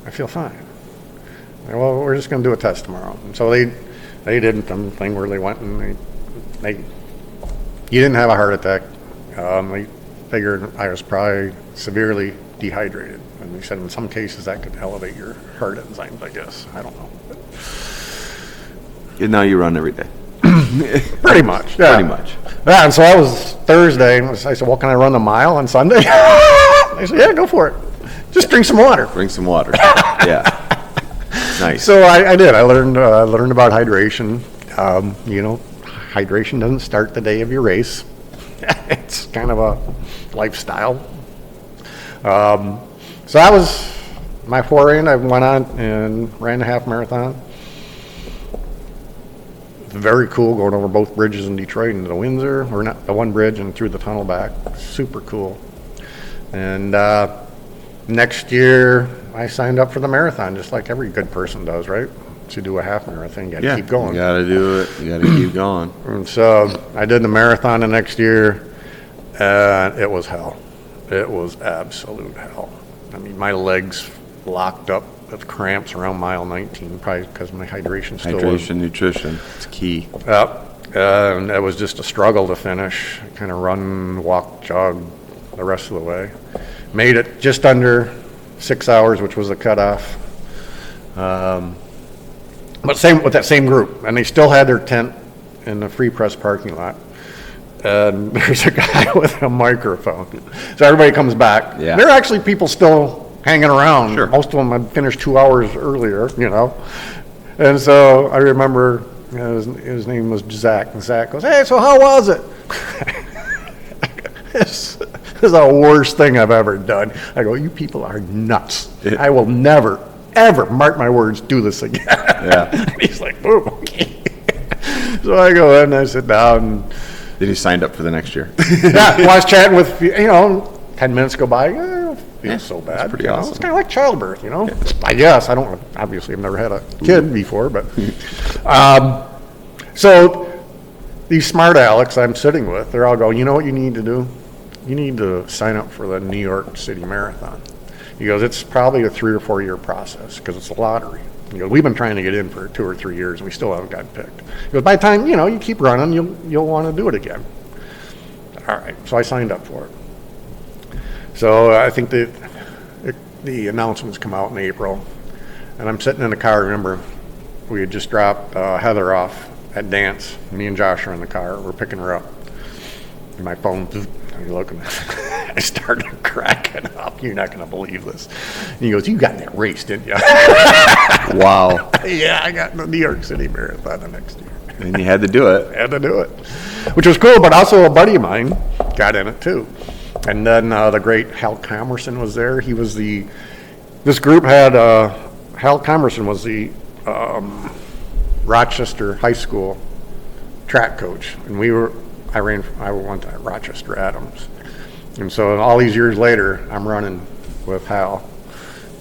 I feel fine. Well, we're just going to do a test tomorrow. And so they did something where they went and they you didn't have a heart attack. They figured I was probably severely dehydrated. And they said in some cases that could elevate your heart enzymes, I guess. I don't know. And now you run every day. Pretty much, yeah. Pretty much. Yeah, and so I was Thursday, and I said, well, can I run the mile on Sunday? They said, yeah, go for it. Just drink some water. Drink some water. Yeah. Nice. So I did. I learned about hydration. Hydration doesn't start the day of your race. It's kind of a lifestyle. So that was my foray, and I went on and ran a half marathon. It's very cool going over both bridges in Detroit into the Windsor, or not the one bridge and through the tunnel back. Super cool. And next year, I signed up for the marathon, just like every good person does, right? To do a half marathon, you got to keep going. You got to do it. You got to keep going. And so I did the marathon the next year, and it was hell. It was absolute hell. I mean, my legs locked up with cramps around mile 19, probably because my hydration still was. Nutrition, it's key. Yep. And it was just a struggle to finish. Kind of run, walk, jog the rest of the way. Made it just under 6 hours, which was the cutoff. But same with that same group, and they still had their tent in the Free Press parking lot. And there's a guy with a microphone. So everybody comes back. Yeah. There are actually people still hanging around. Sure. Most of them had finished 2 hours earlier, And so I remember his name was Zach, and Zach goes, hey, so how was it? This is the worst thing I've ever done. I go, you people are nuts. I will never, ever, mark my words, do this again. Yeah. And he's like, boom, okay. So I go in and I sit down. And, Did he signed up for the next year? yeah, well, I was chatting with, 10 minutes go by. I don't feel so bad. That's pretty awesome. It's kind of like childbirth, I guess. I don't, obviously, I've never had a kid before, but. So these smart Alecs I'm sitting with, they're all going, you know what you need to do? You need to sign up for the New York City Marathon. He goes, it's probably a 3 or 4 year process because it's a lottery. He goes, we've been trying to get in for 2 or 3 years and we still haven't gotten picked. He goes, by the time, you keep running, you'll want to do it again. All right, so I signed up for it. So I think the announcements come out in April, and I'm sitting in the car. Remember, we had just dropped Heather off at dance. Me and Josh are in the car. We're picking her up. And my phone, I'm looking. I started cracking up. You're not going to believe this. And he goes, you got that race, didn't you? Wow. Yeah, I got the New York City Marathon the next year. And you had to do it. Had to do it, which was cool. But also a buddy of mine got in it too. And then the great Hal Comerson was there. He was this group had, Hal Comerson was the Rochester High School track coach. And I went to Rochester Adams. And so all these years later, I'm running with Hal.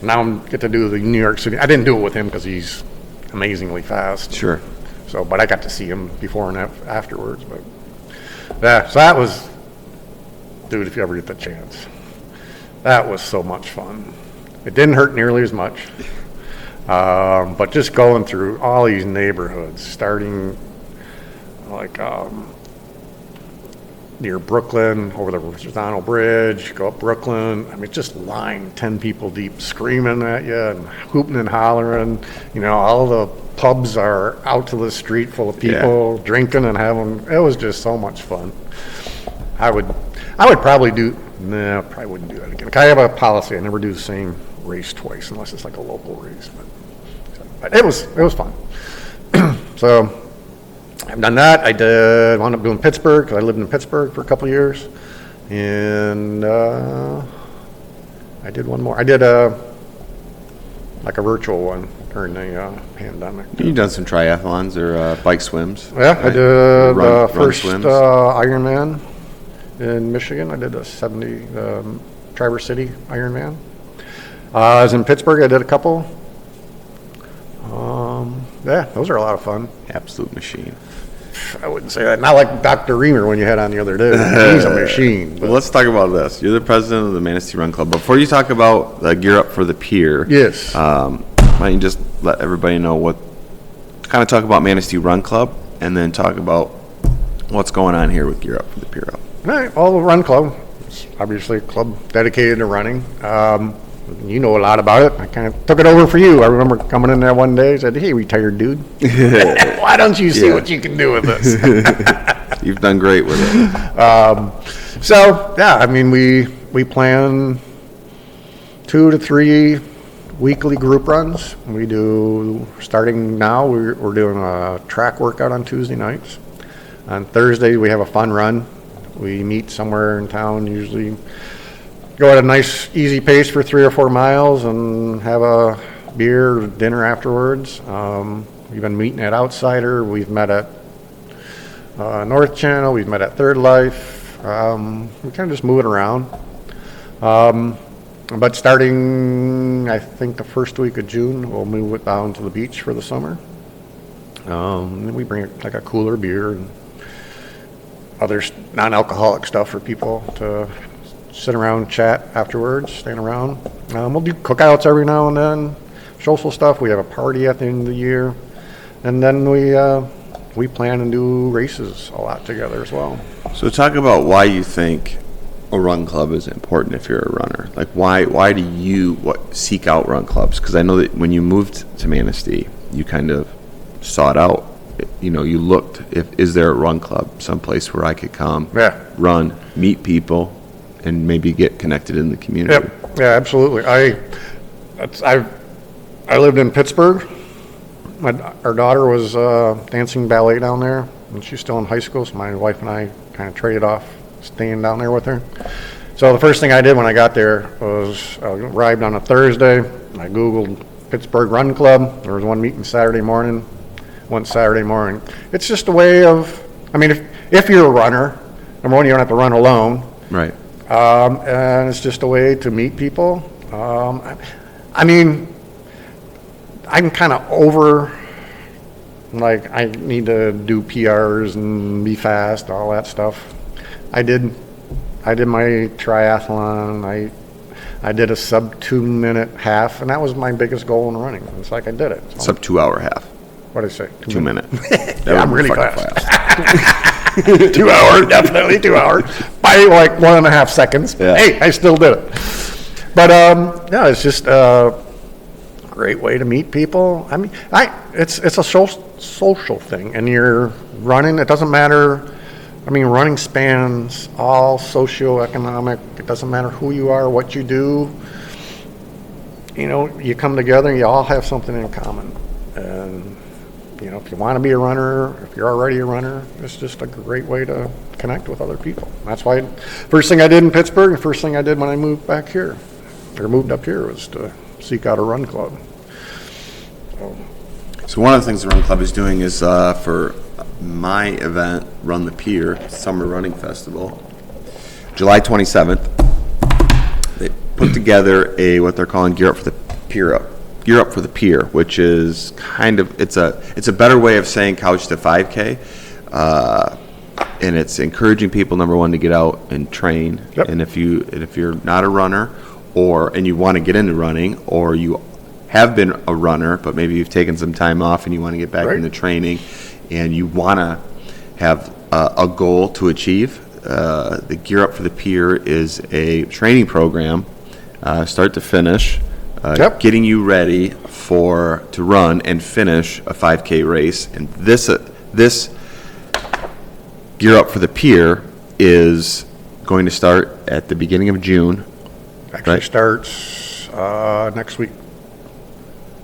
Now I get to do the New York City. I didn't do it with him because he's amazingly fast. Sure. So, but I got to see him before and afterwards. But yeah, so that was, dude, if you ever get the chance, that was so much fun. It didn't hurt nearly as much, but just going through all these neighborhoods, starting like near Brooklyn, over the Rosano Bridge, go up Brooklyn. I mean, just line 10 people deep screaming at you and hooping and hollering. You know, all the pubs are out to the street full of people drinking and having, it was just so much fun. I would probably probably wouldn't do that again. I have a policy, I never do the same race twice unless it's like a local race. But it was fun. So I've done that. I wound up doing Pittsburgh because I lived in Pittsburgh for a couple of years, and I did one more. I did like a virtual one during the pandemic. You've done some triathlons or bike swims. Yeah, right? I did the first swims. IronMan in Michigan. I did a 70 Traverse City Ironman. I was in Pittsburgh. I did a couple. Yeah, those are a lot of fun. Absolute machine. I wouldn't say that. Not like Dr. Reamer when you had on the other day. He's a machine. Well, let's talk about this. You're the president of the Manistee Run Club. Before you talk about Gear Up for the Pier, Yes. why don't you just let everybody know kind of talk about Manistee Run Club, and then talk about what's going on here with Gear Up for the Pier. All right, well, the Run Club, it's obviously a club dedicated to running. You know a lot about it. I kind of took it over for you. I remember coming in there one day and said, "Hey, retired dude, why don't you see what you can do with this?" You've done great with it. So, yeah, I mean, we plan 2 to 3 weekly group runs. We do, starting now, we're doing a track workout on Tuesday nights. On Thursday, we have a fun run. We meet somewhere in town, usually go at a nice, easy pace for 3 or 4 miles and have a beer, dinner afterwards. We've been meeting at Outsider. We've met at North Channel. We've met at Third Life. We kind of just move it around. But starting, I think, the first week of June, we'll move it down to the beach for the summer. Then we bring like a cooler beer and other non-alcoholic stuff for people to sit around, chat afterwards, stand around. We'll do cookouts every now and then, social stuff. We have a party at the end of the year, and then we plan and do races a lot together as well. So talk about why you think a run club is important if you're a runner. Like why do you seek out run clubs? Because I know that when you moved to Manistee, you kind of sought out. You know, you looked, is there a run club, someplace where I could come, run, meet people, and maybe get connected in the community. Yep. Yeah, absolutely. I lived in Pittsburgh. Our daughter was dancing ballet down there, and she's still in high school, so my wife and I kind of traded off staying down there with her. So the first thing I did when I got there was I arrived on a Thursday. I Googled Pittsburgh Run Club. There was one meeting Saturday morning. It's just a way of, I mean, if you're a runner, number one, you don't have to run alone. Right. And it's just a way to meet people. I mean, I'm kind of over, like, I need to do PRs and be fast, all that stuff. I did my triathlon. I did a sub 2 minute half, and that was my biggest goal in running. It's like I did it. So, Sub 2 hour half. what did I say? 2 minute. Yeah, I'm really fast. 2 hours, definitely 2 hours. By like 1.5 seconds. Yeah. Hey, I still did it. But yeah, it's just a great way to meet people. I mean, it's a social thing, and you're running. It doesn't matter. I mean, running spans all socioeconomic. It doesn't matter who you are, what you do. You know, you come together and you all have something in common. And, you know, if you want to be a runner, if you're already a runner, it's just a great way to connect with other people. That's why first thing I did in Pittsburgh, the first thing I did when I moved back here, or moved up here, was to seek out a run club. So one of the things the Run Club is doing is for my event, Run the Pier, Summer Running Festival, July 27th, they put together what they're calling Gear Up for the Pier, which is kind of, it's a better way of saying Couch to 5K, and it's encouraging people, number one, to get out and train. Yep. And if you're not a runner, and you want to get into running, or you have been a runner, but maybe you've taken some time off and you want to get back into training, and you want to have a goal to achieve, the Gear Up for the Pier is a training program, start to finish, Yep. getting you ready to run and finish a 5K race. And this Gear Up for the Pier is going to start at the beginning of June. Actually Right. starts next week,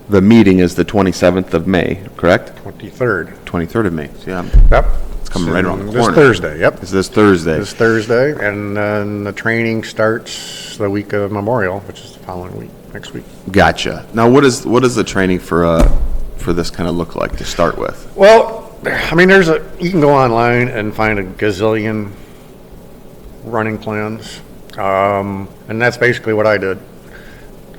The meeting is the 27th of May, correct? 23rd. 23rd of May. So yeah, Yep. it's coming right around the This corner. Thursday, yep. It's this Thursday. This Thursday, and then the training starts the week of Memorial, which is the following week, next week. Gotcha. Now, what is the training for this kind of look like to start with? Well, I mean, you can go online and find a gazillion running plans. And that's basically what I did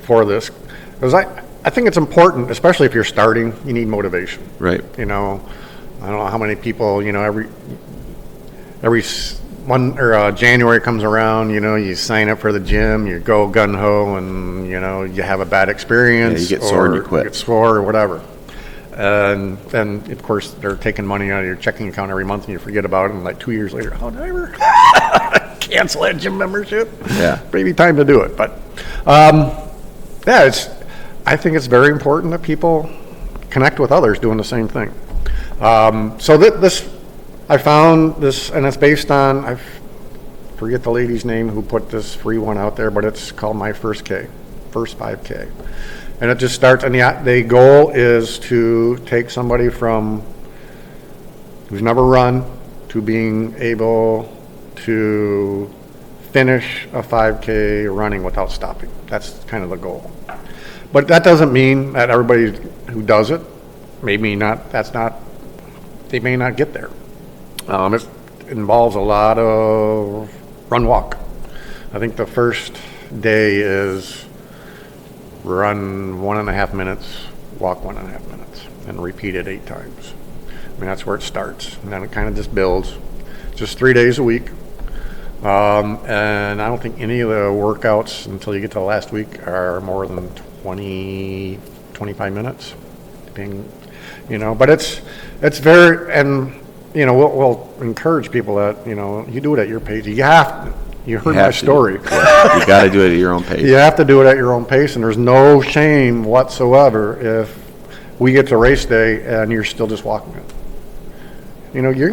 for this. Because I think it's important, especially if you're starting, you need motivation. Right. You know, I don't know how many people, you know, January comes around, you know, you sign up for the gym, you go gung-ho, and, you know, you have a bad experience. Yeah, you get sore and you quit. Get sore or whatever. And then, of course, they're taking money out of your checking account every month, and you forget about it, and like 2 years later, oh, did I ever cancel that gym membership? Yeah. Maybe time to do it. But, yeah, I think it's very important that people connect with others doing the same thing. So I found this, and it's based on, I forget the lady's name who put this free one out there, but it's called My First 5K. And it just starts, and the goal is to take somebody from who's never run to being able to finish a 5K running without stopping. That's kind of the goal. But that doesn't mean that everybody who does it, they may not get there. It involves a lot of run walk. I think the first day is run 1.5 minutes, walk 1.5 minutes, and repeat it 8 times. I mean, that's where it starts. And then it kind of just builds. Just 3 days a week. And I don't think any of the workouts until you get to the last week are more than 20, 25 minutes. You know, but it's very, and, you know, we'll encourage people that, you know, you do it at your pace. You heard my story. Yeah, you got to do it at your own pace. You have to do it at your own pace, and there's no shame whatsoever if we get to race day and you're still just walking it. You know, you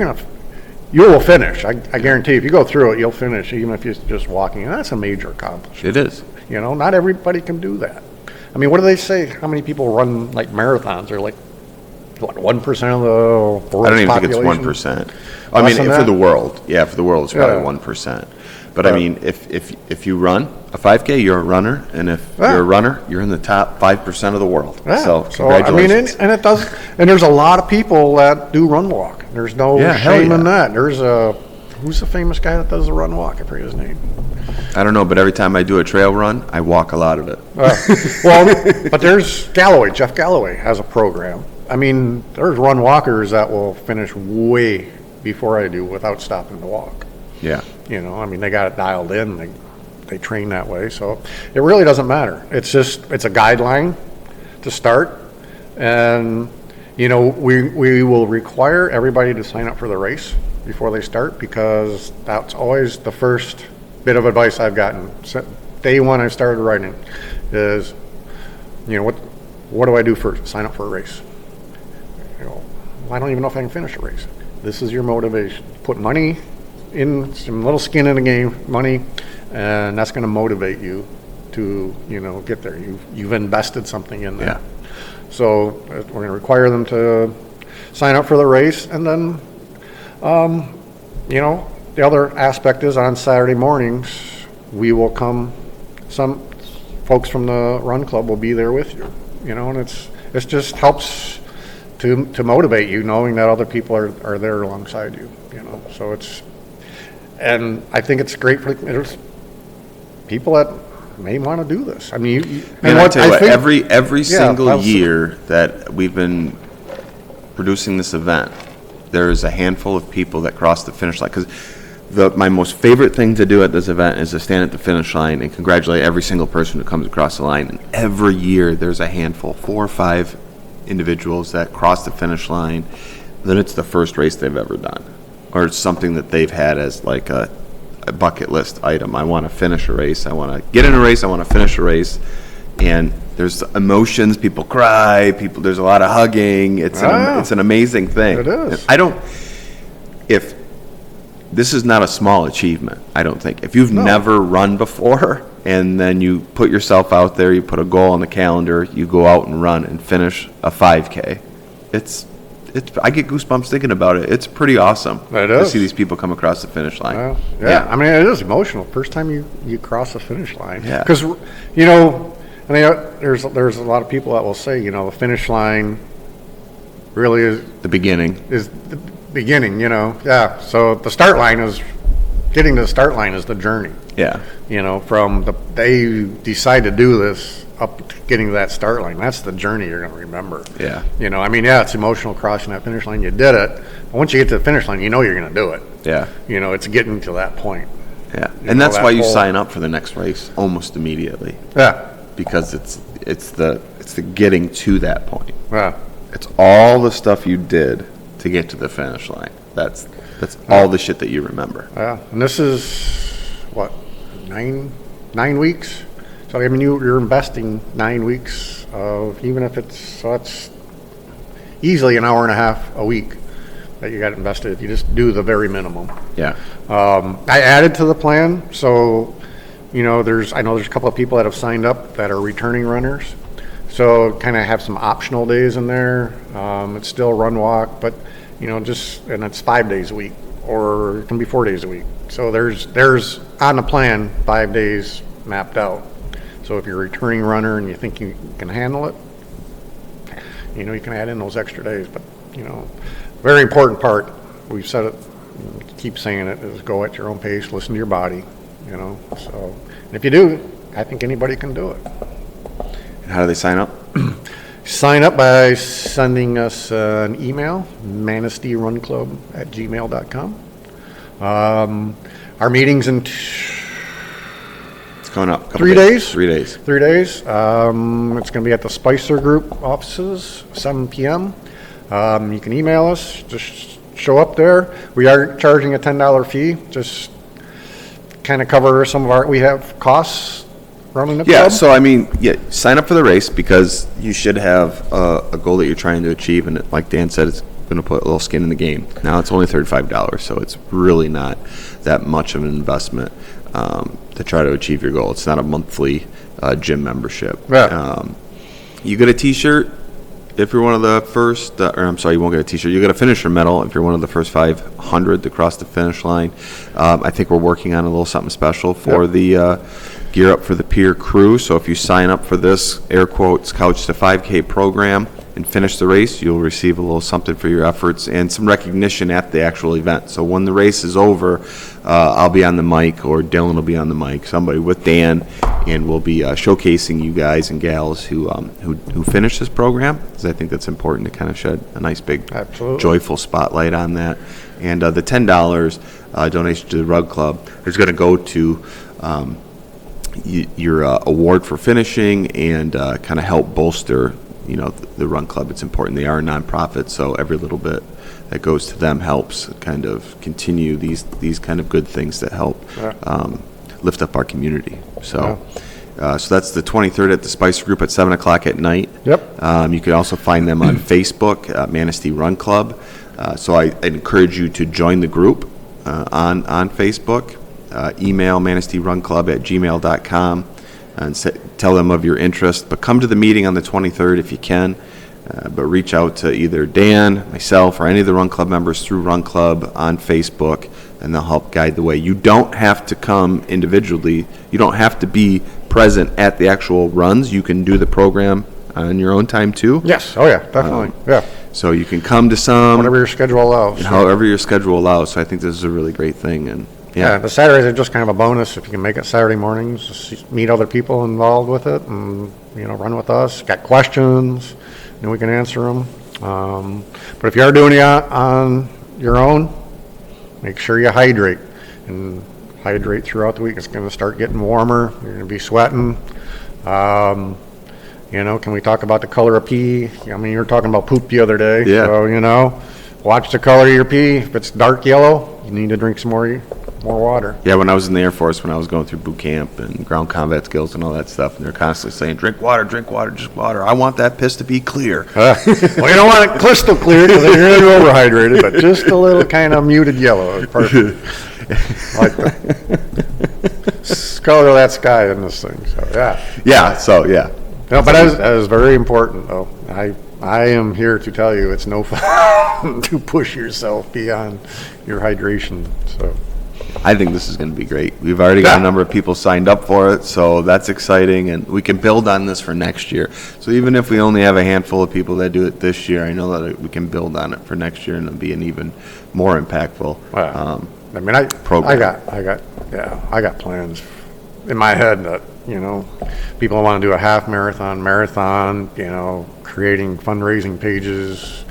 will finish. I guarantee if you go through it, you'll finish, even if you're just walking. And that's a major accomplishment. It is. You know, not everybody can do that. I mean, what do they say? How many people run like marathons? They're like, what, 1% of the world's I don't even population? think it's 1%. I Less mean, than for that? the world, it's probably Yeah. 1%. But I mean, if you run a 5K, you're a runner, and if Yeah. you're a runner, you're in the top 5% of the world. Yeah. So I mean, congratulations. and it does, and there's a lot of people that do run walk. There's no Yeah, hell shame in yeah. that. Who's the famous guy that does the run walk? I forget his name. I don't know, but every time I do a trail run, I walk a lot of it. Well, but there's Jeff Galloway has a program. I mean, there's run walkers that will finish way before I do without stopping to walk. Yeah. You know, I mean, they got it dialed in. They train that way. So it really doesn't matter. It's a guideline to start. And, you know, we will require everybody to sign up for the race before they start, because that's always the first bit of advice I've gotten. Day one I started riding is, you know, what do I do first? Sign up for a race. You know, well, I don't even know if I can finish a race. This is your motivation. Put money in, some little skin in the game, money, and that's going to motivate you to, you know, get there. You've invested something in that. Yeah. So we're going to require them to sign up for the race, and then, you know, the other aspect is on Saturday mornings, some folks from the run club will be there with you, you know, and it just helps to motivate you, knowing that other people are there alongside you, you know. So and I think it's great for there's people that may want to do this. I mean, And I tell you what, think- every Yeah, single that's- year that we've been producing this event, there is a handful of people that cross the finish line. Because my most favorite thing to do at this event is to stand at the finish line and congratulate every single person who comes across the line. And every year there's a handful, 4 or 5 individuals that cross the finish line. Then it's the first race they've ever done. or it's something that they've had as like a bucket list item. I want to finish a race. I want to get in a race. I want to finish a race. And there's emotions. People cry. There's a lot of hugging. It's an amazing thing. It is. If this is not a small achievement, I don't think. If you've never run before and then you put yourself out there, you put a goal on the calendar, you go out and run and finish a 5K. I get goosebumps thinking about it. It's pretty awesome to see these people come across the finish line. Well, yeah, I mean, it is emotional. First time you cross the finish line. Yeah. Because, you know, I mean, there's a lot of people that will say, you know, the finish line really is The beginning. the beginning, you know. Yeah, so the start line getting to the start line is the journey. Yeah. You know, from the day you decide to do this up to getting to that start line. That's the journey you're going to remember. Yeah. You know, I mean, yeah, it's emotional crossing that finish line. You did it. But once you get to the finish line, you know you're going to do it. Yeah. You know, it's getting to that point. Yeah. You And know, that's that why you whole- sign up for the next race almost immediately, Yeah. because it's the getting to that point. Yeah. It's all the stuff you did to get to the finish line. That's all the shit that you remember. Yeah. And this is, what, 9 weeks? So, I mean, you're investing 9 weeks of, even if it's easily an hour and a half a week that you got invested if you just do the very minimum. Yeah. I added to the plan, so, you know, I know there's a couple of people that have signed up that are returning runners. So kind of have some optional days in there. It's still run walk, but, you know, and it's 5 days a week, or it can be 4 days a week. So there's on the plan 5 days mapped out. So if you're a returning runner and you think you can handle it, you know, you can add in those extra days. But, you know, very important part, we've said it, keep saying it, is go at your own pace, listen to your body, you know. So, and if you do, I think anybody can do it. And how do they sign up? Sign up by sending us an email, manasteerunclub@gmail.com. Our meeting's in It's coming up. 3 days? 3 days. 3 days. It's going to be at the Spicer Group offices, 7 p.m. You can email us, just show up there. We are charging a $10 fee, just kind of cover some of we have costs running the Yeah, club. so I mean, sign up for the race because you should have a goal that you're trying to achieve, and like Dan said, it's going to put a little skin in the game. Now it's only $35, so it's really not that much of an investment to try to achieve your goal. It's not a monthly gym membership. Yeah. You get a T-shirt if you're one of the first, or I'm sorry, you won't get a T-shirt. You get a finisher medal if you're one of the first 500 to cross the finish line. I think we're working on a little something special for the Gear Up for the Peer crew. So if you sign up for this, air quotes, Couch to 5K program and finish the race, you'll receive a little something for your efforts and some recognition at the actual event. So when the race is over, I'll be on the mic, or Dylan will be on the mic, somebody with Dan, and we'll be showcasing you guys and gals who finish this program, because I think that's important to kind of shed a nice big Absolutely. joyful spotlight on that. And the $10 donation to the Rug Club is going to go to your award for finishing and kind of help bolster, you know, the Run Club. It's important. They are a nonprofit, so every little bit that goes to them helps kind of continue these kind of good things that help lift up our community. So. So that's the 23rd at the Spicer Group at 7 o'clock at night. Yep. You can also find them on Facebook, Manistee Run Club. So I encourage you to join the group on Facebook. Email manasteerunclub@gmail.com and tell them of your interest. But come to the meeting on the 23rd if you can. But reach out to either Dan, myself, or any of the Run Club members through Run Club on Facebook, and they'll help guide the way. You don't have to come individually. You don't have to be present at the actual runs. You can do the program on your own time too. Yes. Oh, yeah, definitely. Yeah. So you can come to some, Whatever your schedule allows. however your schedule allows. So I think this is a really great thing. And Yeah, the Saturdays are just kind of a bonus. If you can make it Saturday mornings, just meet other people involved with it and, you know, run with us. Got questions, and we can answer them. But if you are doing it on your own, make sure you hydrate. And hydrate throughout the week. It's going to start getting warmer. You're going to be sweating. You know, can we talk about the color of pee? I mean, you were talking about poop the other day. Yeah. So, you know, watch the color of your pee. If it's dark yellow, you need to drink some more water. Yeah, when I was in the Air Force, when I was going through boot camp and ground combat skills and all that stuff, and they're constantly saying, drink water, just water. I want that piss to be clear. Well, you don't want it crystal clear because then you're really overhydrated, but just a little kind of muted yellow is perfect. Like the color of that sky in this thing, so yeah. Yeah. No, but that is very important, though. I am here to tell you it's no fun to push yourself beyond your hydration, so. I think this is going to be great. We've already got a number of people signed up for it, so that's exciting, and we can build on this for next year. So even if we only have a handful of people that do it this year, I know that we can build on it for next year and it'll be an even more impactful I mean, program. I got plans in my head that, people want to do a half marathon, creating fundraising pages,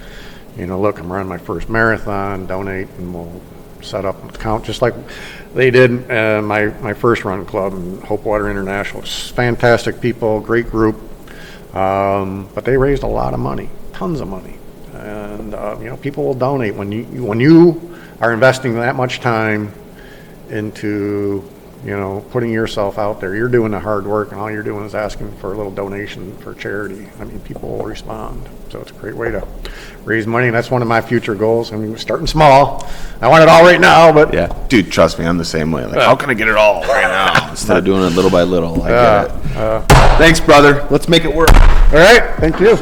look, I'm running my first marathon, donate, and we'll set up an account just like they did my first run club in Hope Water International. It's fantastic people, great group, but they raised a lot of money, tons of money, and people will donate when you are investing that much time into putting yourself out there. You're doing the hard work, and all you're doing is asking for a little donation for charity. I mean, people will respond. So it's a great way to raise money, and that's one of my future goals. I mean, starting small. I want it all right now, but Yeah, dude, trust me, I'm the same way. Like, how can I get it all right now? Instead of doing it little by little, I get it. Thanks, brother. Let's make it work. all right. Thank you.